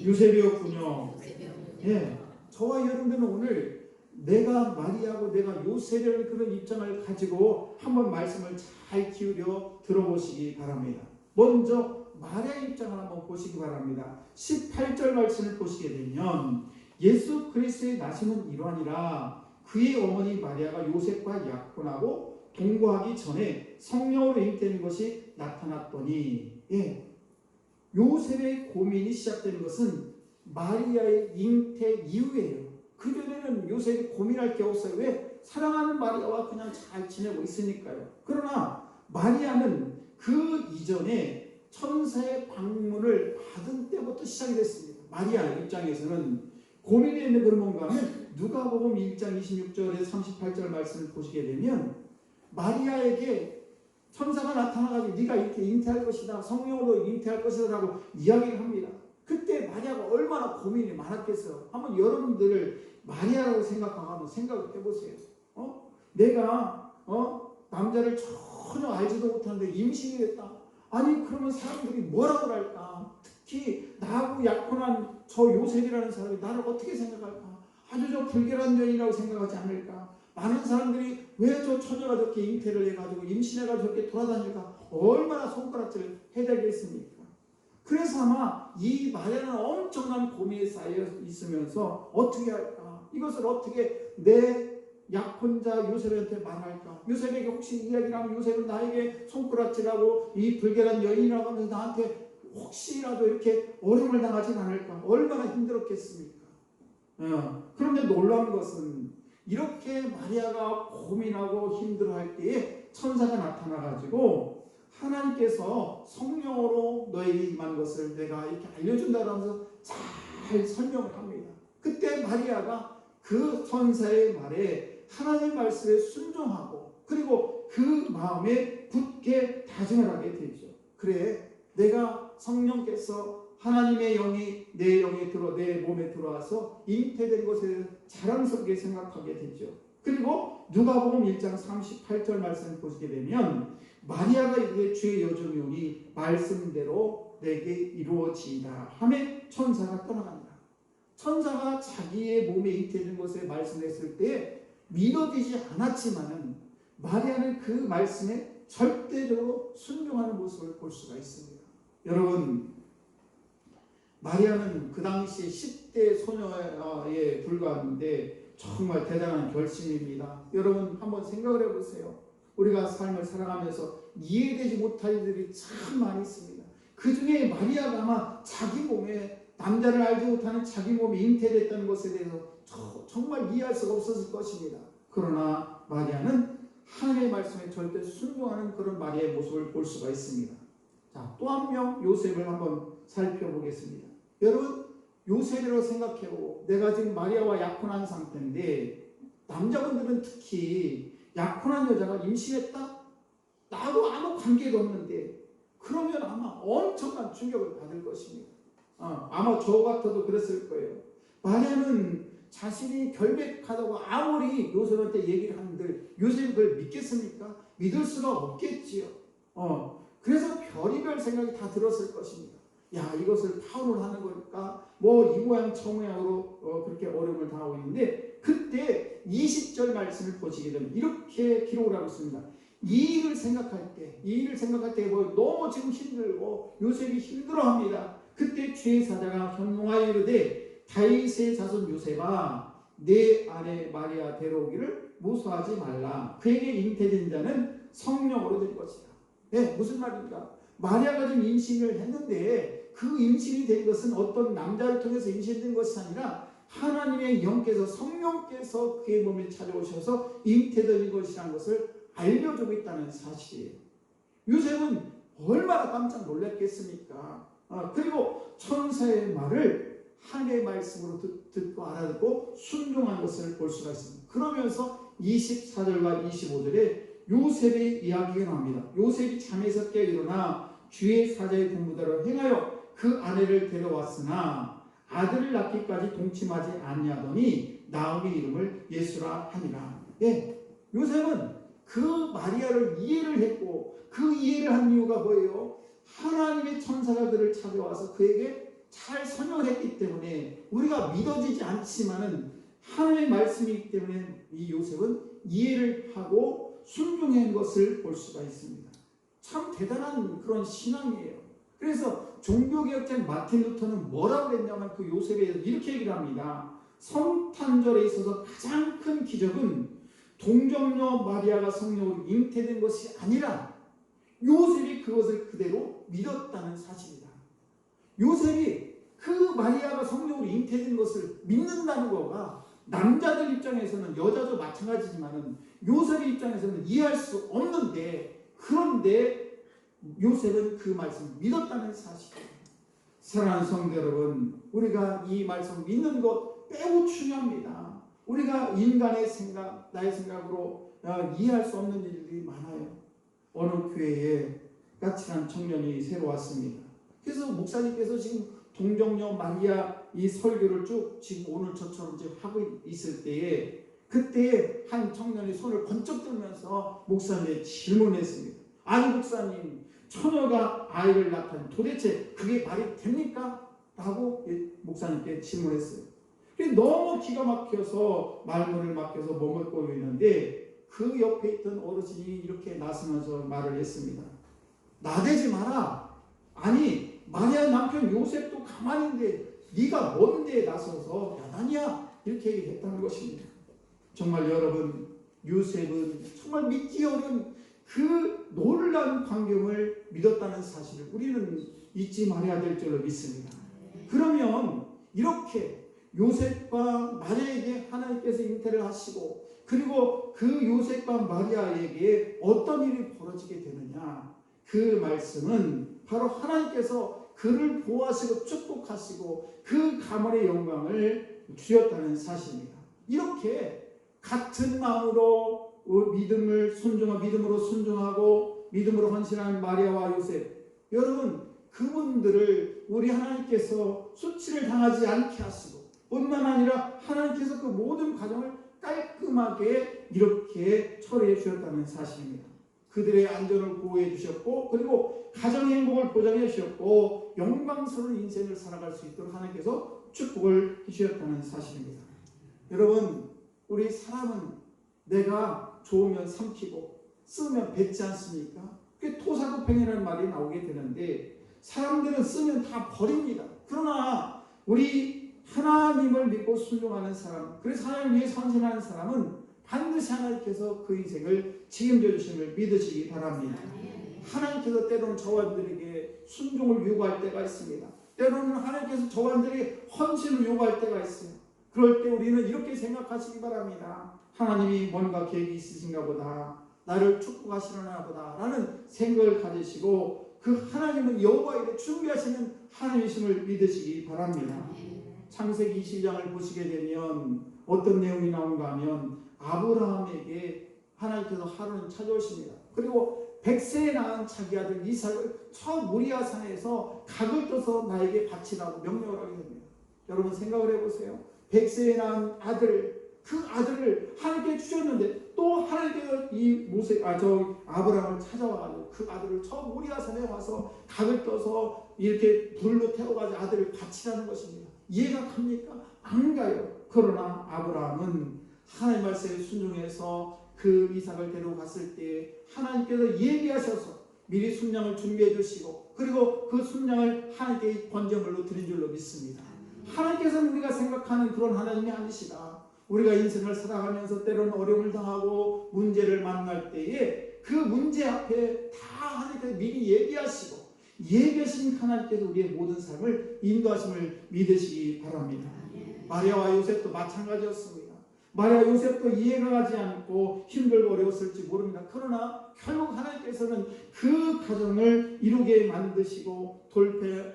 요셉이었군요. 저와 여러분들은 오늘 내가 마리아고 내가 요셉이라는 그런 입장을 가지고 한번 말씀을 잘 기울여 들어보시기 바랍니다. 먼저 마리아의 입장을 한번 보시기 바랍니다. 18절 말씀을 보시게 되면 예수 그리스도의 나심은 이러하니라 그의 어머니 마리아가 요셉과 약혼하고 동거하기 전에 성령으로 잉태되는 것이 나타났더니, 요셉의 고민이 시작되는 것은 마리아의 잉태 이후에요. 그전에는 요셉이 고민할 게 없어요. 왜? 사랑하는 마리아와 그냥 잘 지내고 있으니까요. 그러나 마리아는 그 이전에 천사의 방문을 받은 때부터 시작이 됐습니다. 마리아 입장에서는 고민이 있는 건 뭔가 하면 누가복음 1장 26절에 38절 말씀을 보시게 되면 마리아에게 천사가 나타나가지고 네가 이렇게 잉태할 것이다, 성령으로 잉태할 것이다 라고 이야기를 합니다. 그때 마리아가 얼마나 고민이 많았겠어요. 한번 여러분들 마리아라고 생각하고 한번 생각을 해보세요. 내가 남자를 전혀 알지도 못하는데 임신이 됐다. 아니 그러면 사람들이 뭐라고 할까? 특히 나하고 약혼한 저 요셉이라는 사람이 나를 어떻게 생각할까? 아주 저 불결한 여인이라고 생각하지 않을까? 많은 사람들이 왜 저 처녀가 저렇게 잉태를 해가지고 임신해가지고 저렇게 돌아다닐까? 얼마나 손가락질을 해대겠습니까? 그래서 아마 이 마리아는 엄청난 고민에 쌓여 있으면서 어떻게 할까? 이것을 어떻게 내 약혼자 요셉한테 말할까? 요셉에게 혹시 이야기를 하면 요셉은 나에게 손가락질하고 이 불결한 여인이라고 하면서 나한테 혹시라도 이렇게 어려움을 당하진 않을까? 얼마나 힘들었겠습니까? 그런데 놀라운 것은 이렇게 마리아가 고민하고 힘들어할 때에 천사가 나타나가지고 하나님께서 성령으로 너에게 임한 것을 내가 이렇게 알려준다고 하면서 잘 설명을 합니다. 그때 마리아가 그 천사의 말에 하나님의 말씀에 순종하고 그리고 그 마음에 굳게 다짐을 하게 되죠. 그래, 내가 성령께서 하나님의 영이 내 영에 들어 내 몸에 들어와서 잉태된 것에 대해서 자랑스럽게 생각하게 되죠. 그리고 누가복음 1장 38절 말씀을 보시게 되면 마리아가 이르되 주의 여종이 말씀대로 내게 이루어지이다 하매 천사가 떠나간다. 천사가 자기의 몸에 잉태된 것에 말씀했을 때 믿어지지 않았지만은 마리아는 그 말씀에 절대적으로 순종하는 모습을 볼 수가 있습니다. 여러분, 마리아는 그 당시 10대 소녀에 불과했는데 정말 대단한 결심입니다. 여러분 한번 생각을 해보세요. 우리가 삶을 살아가면서 이해되지 못할 일들이 참 많이 있습니다. 그 중에 마리아가 아마 자기 몸에 남자를 알지 못하는 자기 몸이 잉태됐다는 것에 대해서 정말 이해할 수가 없었을 것입니다. 그러나 마리아는 하나님의 말씀에 절대 순종하는 그런 마리아의 모습을 볼 수가 있습니다. 자, 또 한 명 요셉을 한번 살펴보겠습니다. 여러분, 요셉이라고 생각해보고 내가 지금 마리아와 약혼한 상태인데 남자분들은 특히 약혼한 여자가 임신했다? 나하고 아무 관계도 없는데 그러면 아마 엄청난 충격을 받을 것입니다. 아마 저 같아도 그랬을 거예요. 마리아는 자신이 결백하다고 아무리 요셉한테 얘기를 하는데 요셉이 그걸 믿겠습니까? 믿을 수가 없겠지요. 그래서 별의별 생각이 다 들었을 것입니다. 야, 이것을 파혼을 하는 걸까? 뭐 이 모양 저 모양으로 그렇게 어려움을 당하고 있는데 그때 20절 말씀을 보시게 되면 이렇게 기록을 하고 있습니다. 이 일을 생각할 때 뭐 너무 지금 힘들고 요셉이 힘들어합니다. 그때 주의 사자가 현몽하여 이르되 다윗의 자손 요셉아 내 아내 마리아 데려오기를 무서워하지 말라. 그에게 잉태된 자는 성령으로 될 것이다. 네, 무슨 말입니까? 마리아가 지금 임신을 했는데 그 임신이 된 것은 어떤 남자를 통해서 임신된 것이 아니라 하나님의 영께서 성령께서 그의 몸에 찾아오셔서 잉태된 것이라는 것을 알려주고 있다는 사실이에요. 요셉은 얼마나 깜짝 놀랐겠습니까? 그리고 천사의 말을 하나님의 말씀으로 듣고 알아듣고 순종한 것을 볼 수가 있습니다. 그러면서 24절과 25절에 요셉의 이야기가 나옵니다. 요셉이 잠에서 깨어 일어나 주의 사자의 분부대로 행하여 그 아내를 데려왔으나 아들을 낳기까지 동침하지 아니하더니 나오미 이름을 예수라 하니라. 네, 요셉은 그 마리아를 이해를 했고 그 이해를 한 이유가 뭐예요? 하나님의 천사가 그를 찾아와서 그에게 잘 설명을 했기 때문에 우리가 믿어지지 않지만은 하나님의 말씀이기 때문에 이 요셉은 이해를 하고 순종한 것을 볼 수가 있습니다. 참 대단한 그런 신앙이에요. 그래서 종교개혁자인 마틴 루터는 뭐라고 했냐면 그 요셉에 대해서 이렇게 얘기를 합니다. 성탄절에 있어서 가장 큰 기적은 동정녀 마리아가 성령으로 잉태된 것이 아니라 요셉이 그것을 그대로 믿었다는 사실이다. 요셉이 그 마리아가 성령으로 잉태된 것을 믿는다는 거가 남자들 입장에서는, 여자도 마찬가지지만 요셉의 입장에서는 이해할 수 없는데, 그런데 요셉은 그 말씀을 믿었다는 사실이에요. 사랑하는 성도 여러분, 우리가 이 말씀 믿는 것 매우 중요합니다. 우리가 인간의 생각, 나의 생각으로 이해할 수 없는 일들이 많아요. 어느 교회에 까칠한 청년이 새로 왔습니다. 그래서 목사님께서 지금 동정녀 마리아 이 설교를 쭉 지금 오늘 저처럼 지금 하고 있을 때에, 그때 한 청년이 손을 번쩍 들면서 목사님께 질문했습니다. 아니 목사님, 처녀가 아이를 낳다니 도대체 그게 말이 됩니까? 라고 목사님께 질문했어요. 너무 기가 막혀서 말문을 막혀서 머뭇고 있는데, 그 옆에 있던 어르신이 이렇게 나서면서 말을 했습니다. 나대지 마라. 아니 마리아 남편 요셉도 가만히 있는데 네가 뭔데 나서서 야단이야, 이렇게 얘기했다는 것입니다. 정말 여러분, 요셉은 정말 믿기 어려운 그 놀라운 광경을 믿었다는 사실을 우리는 잊지 말아야 될 줄로 믿습니다. 그러면 이렇게 요셉과 마리아에게 하나님께서 잉태를 하시고, 그리고 그 요셉과 마리아에게 어떤 일이 벌어지게 되느냐, 그 말씀은 바로 하나님께서 그를 보호하시고 축복하시고 그 가문의 영광을 주셨다는 사실입니다. 이렇게 같은 마음으로 믿음으로 순종하고 믿음으로 헌신한 마리아와 요셉, 여러분 그분들을 우리 하나님께서 수치를 당하지 않게 하시고, 뿐만 아니라 하나님께서 그 모든 과정을 깔끔하게 이렇게 처리해 주셨다는 사실입니다. 그들의 안전을 보호해 주셨고, 그리고 가정의 행복을 보장해 주셨고, 영광스러운 인생을 살아갈 수 있도록 하나님께서 축복을 해 주셨다는 사실입니다. 여러분, 우리 사람은 내가 좋으면 삼키고 쓰면 뱉지 않습니까? 그게 토사구팽이라는 말이 나오게 되는데, 사람들은 쓰면 다 버립니다. 그러나 우리 하나님을 믿고 순종하는 사람, 그래서 하나님을 위해 헌신하는 사람은 반드시 하나님께서 그 인생을 책임져 주심을 믿으시기 바랍니다. 하나님께서 때로는 저와들에게 순종을 요구할 때가 있습니다. 때로는 하나님께서 저와들에게 헌신을 요구할 때가 있어요. 그럴 때 우리는 이렇게 생각하시기 바랍니다. 하나님이 뭔가 계획이 있으신가 보다, 나를 축복하시려나 보다 라는 생각을 가지시고, 그 하나님은 여호와에게 준비하시는 하나님이심을 믿으시기 바랍니다. 창세기 22장을 보시게 되면 어떤 내용이 나온가 하면, 아브라함에게 하나님께서 하루는 찾아오십니다. 그리고 100세에 낳은 자기 아들 이삭을 저 모리아 산에서 각을 떠서 나에게 바치라고 명령을 하게 됩니다. 여러분 생각을 해보세요. 100세에 낳은 아들, 그 아들을 하나님께 주셨는데 또 하나님께서 아브라함을 찾아와가지고 그 아들을 저 모리아 산에 와서 각을 떠서 이렇게 불로 태워가지고 아들을 바치라는 것입니다. 이해가 갑니까? 안 가요. 그러나 아브라함은 하나님 말씀에 순종해서 그 이삭을 데려갔을 때 하나님께서 예비하셔서 미리 순양을 준비해 주시고, 그리고 그 순양을 하나님께 번제물로 드린 줄로 믿습니다. 하나님께서는 우리가 생각하는 그런 하나님이 아니시다. 우리가 인생을 살아가면서 때로는 어려움을 당하고 문제를 만날 때에 그 문제 앞에 다 하나님께서 미리 예비하시고, 예비하신 하나님께서 우리의 모든 삶을 인도하심을 믿으시기 바랍니다. 마리아와 요셉도 마찬가지였습니다. 마리아 요셉도 이해가 가지 않고 힘들고 어려웠을지 모릅니다. 그러나 결국 하나님께서는 그 가정을 이루게 만드시고,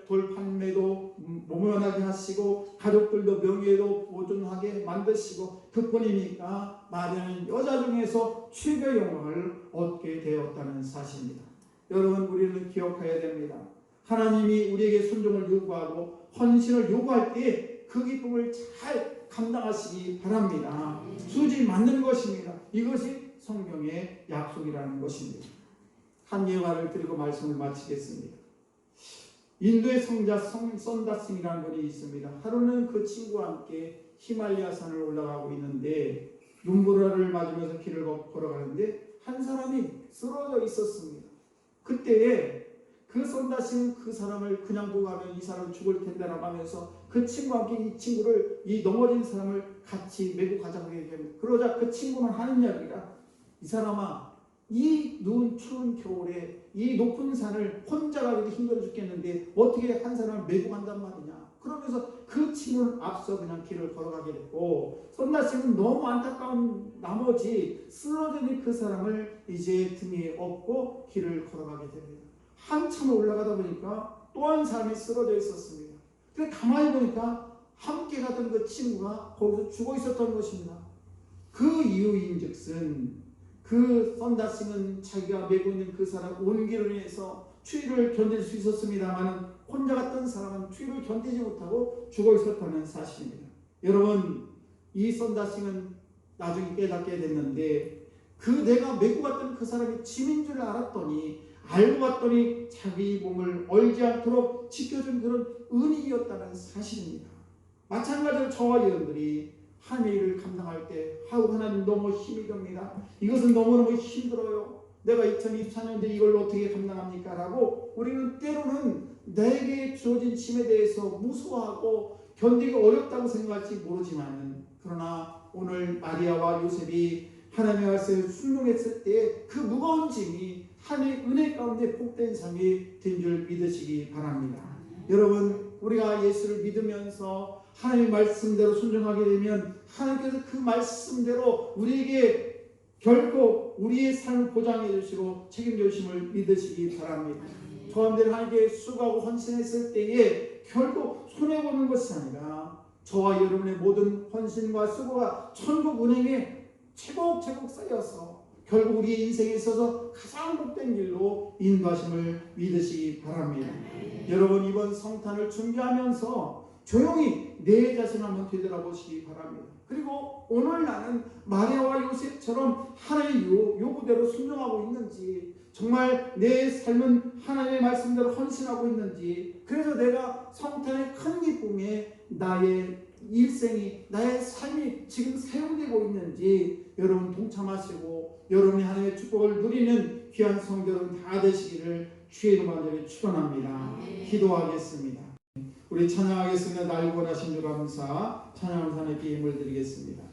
돌판매도 모면하게 하시고, 가족들도 명예도 보존하게 만드시고, 그뿐이니까 마리아는 여자 중에서 최고의 영광을 얻게 되었다는 사실입니다. 여러분, 우리는 기억해야 됩니다. 하나님이 우리에게 순종을 요구하고 헌신을 요구할 때 그 기쁨을 잘 감당하시기 바랍니다. 수지 맞는 것입니다. 이것이 성경의 약속이라는 것입니다. 한 예화를 드리고 말씀을 마치겠습니다. 인도의 성자 썬다스이라는 분이 있습니다. 하루는 그 친구와 함께 히말라야 산을 올라가고 있는데, 눈보라를 맞으면서 길을 걸어가는데 한 사람이 쓰러져 있었습니다. 그때에 그 썬다스는 그 사람을 그냥 보고 가면 이 사람 죽을 텐데라고 하면서 그 친구와 함께 이 친구를, 이 넘어진 사람을 같이 메고 가자고 얘기합니다. 그러자 그 친구는 하는 이야기가, 이 사람아, 이 누운 추운 겨울에 이 높은 산을 혼자 가기도 힘들어 죽겠는데 어떻게 한 사람을 메고 간단 말이냐. 그러면서 그 친구는 앞서 그냥 길을 걸어가게 됐고, 선다씨는 너무 안타까운 나머지 쓰러진 그 사람을 이제 등에 업고 길을 걸어가게 됩니다. 한참 올라가다 보니까 또 한 사람이 쓰러져 있었습니다. 근데 가만히 보니까 함께 가던 그 친구가 거기서 죽어 있었던 것입니다. 그 이유인즉슨 그 선다싱은 자기가 메고 있는 그 사람 온기로 인해서 추위를 견딜 수 있었습니다만 혼자 갔던 사람은 추위를 견디지 못하고 죽어 있었다는 사실입니다. 여러분, 이 선다싱은 나중에 깨닫게 됐는데 그 내가 메고 갔던 그 사람이 짐인 줄 알고 봤더니 자기 몸을 얼지 않도록 지켜준 그런 은인이었다는 사실입니다. 마찬가지로 저와 여러분들이 하나님의 일을 감당할 때 하나님 너무 힘이 듭니다. 이것은 너무너무 힘들어요. 내가 2024년대 이걸 어떻게 감당합니까? 라고 우리는 때로는 내게 주어진 짐에 대해서 무서워하고 견디기 어렵다고 생각할지 모르지만, 그러나 오늘 마리아와 요셉이 하나님의 말씀에 순종했을 때 그 무거운 짐이 하나님의 은혜 가운데 복된 삶이 된 줄 믿으시기 바랍니다. 여러분, 우리가 예수를 믿으면서 하나님의 말씀대로 순종하게 되면 하나님께서 그 말씀대로 우리에게 결코 우리의 삶을 보장해 주시고 책임져 주심을 믿으시기 바랍니다. 저 가운데 하나님께 수고하고 헌신했을 때에 결국 손해보는 것이 아니라 저와 여러분의 모든 헌신과 수고가 천국 은행에 차곡차곡 쌓여서 결국 우리의 인생에 있어서 가장 복된 길로 인도하심을 믿으시기 바랍니다. 여러분, 이번 성탄을 준비하면서 조용히 내 자신을 한번 되돌아보시기 바랍니다. 그리고 오늘 나는 마리아와 요셉처럼 하나님의 요구대로 순종하고 있는지, 정말 내 삶은 하나님의 말씀대로 헌신하고 있는지, 그래서 내가 성탄의 큰 기쁨에 나의 일생이, 나의 삶이 지금 사용되고 있는지 여러분 동참하시고 여러분이 하나님의 축복을 누리는 귀한 성도 여러분 다 되시기를 주의 이름 간절히 축원합니다. 기도하겠습니다. 우리 찬양하겠습니다. 날 구원하신 주 감사. 찬양하면서 하나님께 힘을 드리겠습니다.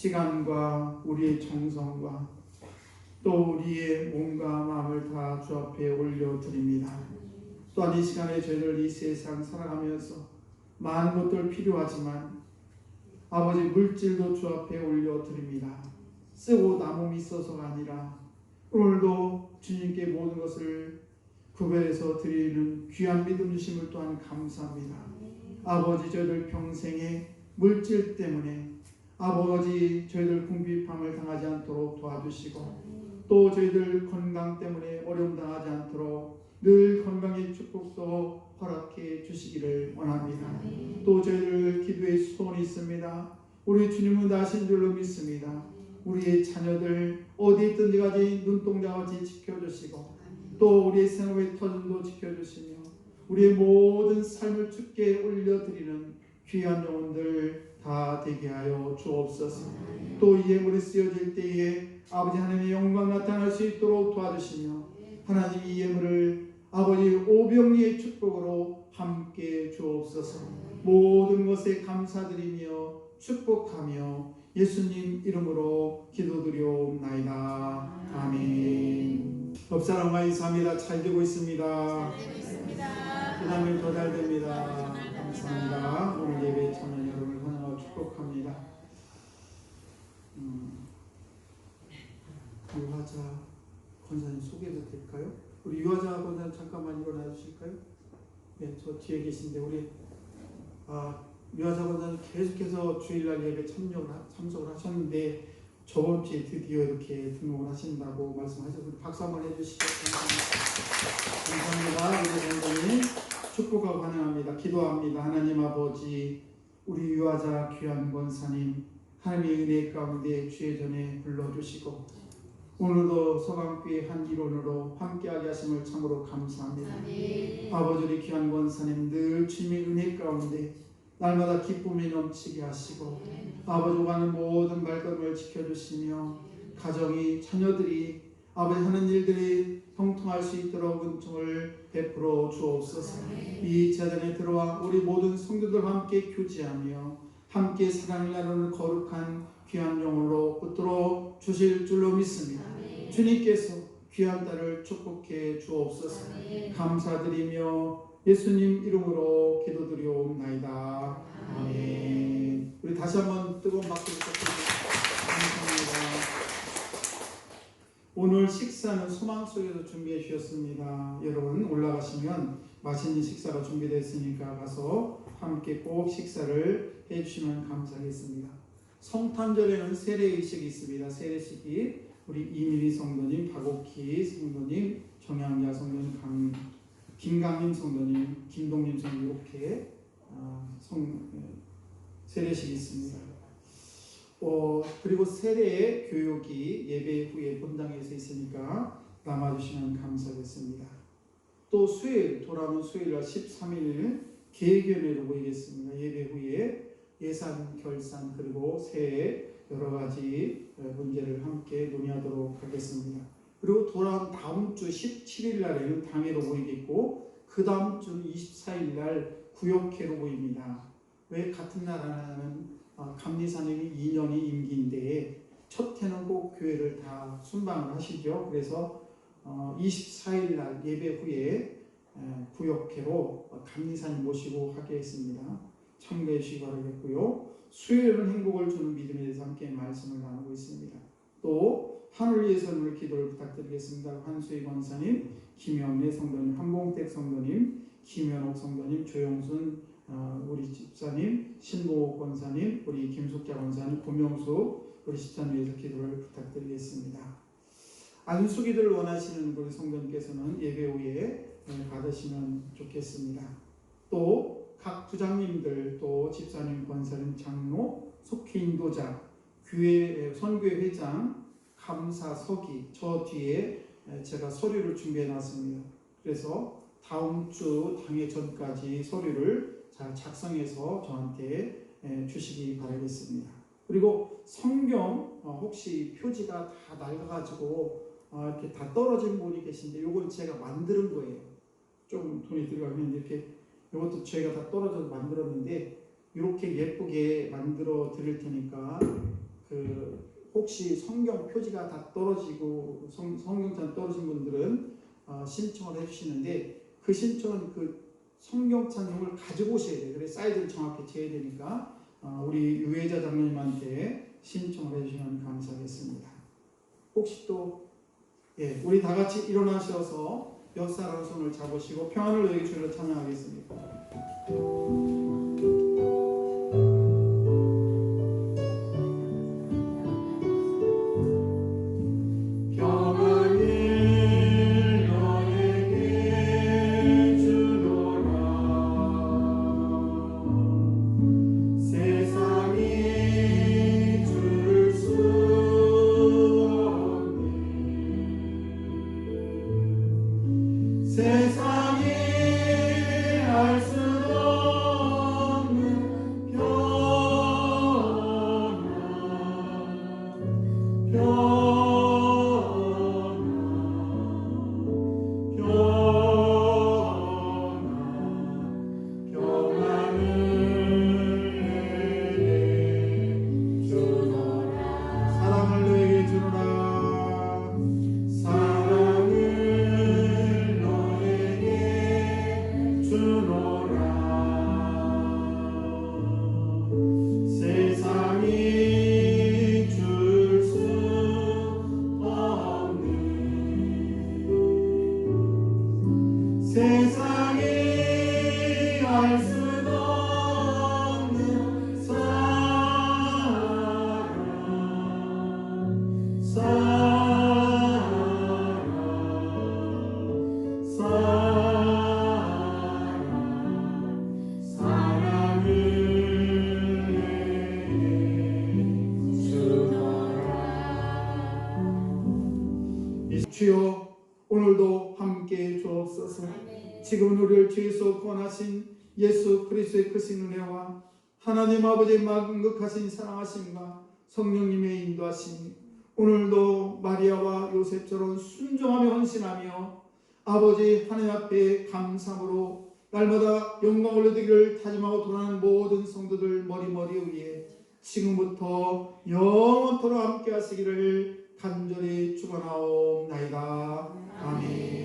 시간과 우리의 정성과 또 우리의 몸과 마음을 다 주 앞에 올려드립니다. 또한 이 시간에 저희를 이 세상 살아가면서 많은 것들 필요하지만 아버지 물질도 주 앞에 올려드립니다. 쓰고 남음이 있어서가 아니라 오늘도 주님께 모든 것을 구별해서 드리는 귀한 믿음 주심을 또한 감사합니다. 아버지 저희들 평생에 물질 때문에 아버지 저희들 궁핍함을 당하지 않도록 도와주시고 또 저희들 건강 때문에 어려움 당하지 않도록 늘 건강의 축복도 허락해 주시기를 원합니다. 또 저희들 기도의 소원이 있습니다. 우리 주님은 나신 줄로 믿습니다. 우리의 자녀들 어디 있든지 가지 눈동자같이 지켜주시고 또 우리의 생업의 터전도 지켜주시며 우리의 모든 삶을 주께 올려드리는 귀한 영혼들 다 되게 하여 주옵소서. 또 이 예물이 쓰여질 때에 아버지 하나님의 영광 나타날 수 있도록 도와주시며 하나님 이 예물을 아버지 오병이의 축복으로 함께 주옵소서. 모든 것에 감사드리며 축복하며 예수님 이름으로 기도드리옵나이다. 아멘. 옆사람과 인사합니다. 잘 되고 있습니다. 그 다음에 더 잘 됩니다. 감사합니다. 오늘 예배에 참여한 여러분을 환영하고 축복합니다. 유화자 권사님 소개해도 될까요? 우리 유화자 권사님 잠깐만 일어나 주실까요? 네, 저 뒤에 계신데 우리 유화자 권사님 계속해서 주일날 예배 참석을 하셨는데 저번 주에 드디어 이렇게 등록을 하신다고 말씀하셔서 박수 한번 해주시죠. 감사합니다. 우리 권사님 축복하고 환영합니다. 기도합니다. 하나님 아버지 우리 유화자 귀한 권사님 하나님의 은혜 가운데 주의 전에 불러주시고 오늘도 서강교회 한 일원으로 함께하게 하심을 참으로 감사합니다. 아버지 우리 귀한 권사님 늘 주님의 은혜 가운데 날마다 기쁨이 넘치게 하시고 아버지 오가는 모든 말씀을 지켜주시며 가정이 자녀들이 아버지 하는 일들이 형통할 수 있도록 은총을 베풀어 주옵소서. 이 제단에 들어와 우리 모든 성도들과 함께 교제하며 함께 사랑을 나누는 거룩한 귀한 영혼으로 붙들어 주실 줄로 믿습니다. 주님께서 귀한 딸을 축복해 주옵소서. 감사드리며 예수님 이름으로 기도드리옵나이다. 아멘. 우리 다시 한번 뜨거운 박수 부탁드립니다. 오늘 식사는 소망 속에서 준비해 주셨습니다. 여러분 올라가시면 맛있는 식사가 준비되어 있으니까 가서 함께 꼭 식사를 해주시면 감사하겠습니다. 성탄절에는 세례의식이 있습니다. 세례식이 우리 이민희 성도님, 박옥희 성도님, 정양자 성도님, 김강림 성도님, 김동림 성도님 이렇게 세례식이 있습니다. 그리고 세례 교육이 예배 후에 본당에서 있으니까 남아주시면 감사하겠습니다. 또 수요일 돌아오는 수요일날 13일 개교회로 모이겠습니다. 예배 후에 예산 결산 그리고 새해 여러 가지 문제를 함께 논의하도록 하겠습니다. 그리고 돌아온 다음 주 17일 날에는 당회로 모이겠고 그 다음 주는 24일 날 구역회로 모입니다. 왜 같은 날 하나는 감리사님이 2년이 임기인데 첫 해는 꼭 교회를 다 순방을 하시죠. 그래서 24일 날 예배 후에 구역회로 감리사님 모시고 하겠습니다. 참고해 주시기 바라겠고요. 수요일은 행복을 주는 믿음에 대해서 함께 말씀을 나누고 있습니다. 또 하늘 위해서 오늘 기도를 부탁드리겠습니다. 한수희 권사님, 김영래 성도님, 한봉택 성도님, 김현옥 성도님, 조용순 우리 집사님, 신보 권사님, 우리 김숙자 권사님, 고명수 우리 집사님 위해서 기도를 부탁드리겠습니다. 안수기도를 원하시는 우리 성도님께서는 예배 후에 받으시면 좋겠습니다. 또 각 부장님들, 또 집사님, 권사님, 장로, 속회 인도자, 교회 선교회 회장, 감사 서기 저 뒤에 제가 서류를 준비해 놨습니다. 그래서 다음 주 당회 전까지 서류를 잘 작성해서 저한테 주시기 바라겠습니다. 그리고 성경 혹시 표지가 다 낡아가지고 이렇게 다 떨어진 분이 계신데 이건 제가 만드는 거예요. 좀 돈이 들어가면 이렇게 이것도 저희가 다 떨어져서 만들었는데 이렇게 예쁘게 만들어 드릴 테니까 혹시 성경 표지가 다 떨어지고 성경찬 떨어진 분들은 신청을 해주시는데 그 신청은 성경 찬송을 가지고 오셔야 돼요. 그래서 사이즈를 정확히 재야 되니까 우리 유혜자 장로님한테 신청을 해주시면 감사하겠습니다. 혹시 또 우리 다 같이 일어나셔서 역사랑 손을 잡으시고 평안을 너에게 주를 찬양하겠습니다. 주여 오늘도 함께 주옵소서. 지금은 우리를 죄에서 구원하신 예수 그리스도의 크신 은혜와 하나님 아버지의 만극하신 사랑하심과 성령님의 인도하심이 오늘도 마리아와 요셉처럼 순종하며 헌신하며 아버지 하나님 앞에 감사함으로 날마다 영광 올려드리기를 다짐하고 돌아가는 모든 성도들 머리 위에 지금부터 영원토록 함께 하시기를 간절히 축원하옵나이다. 아멘.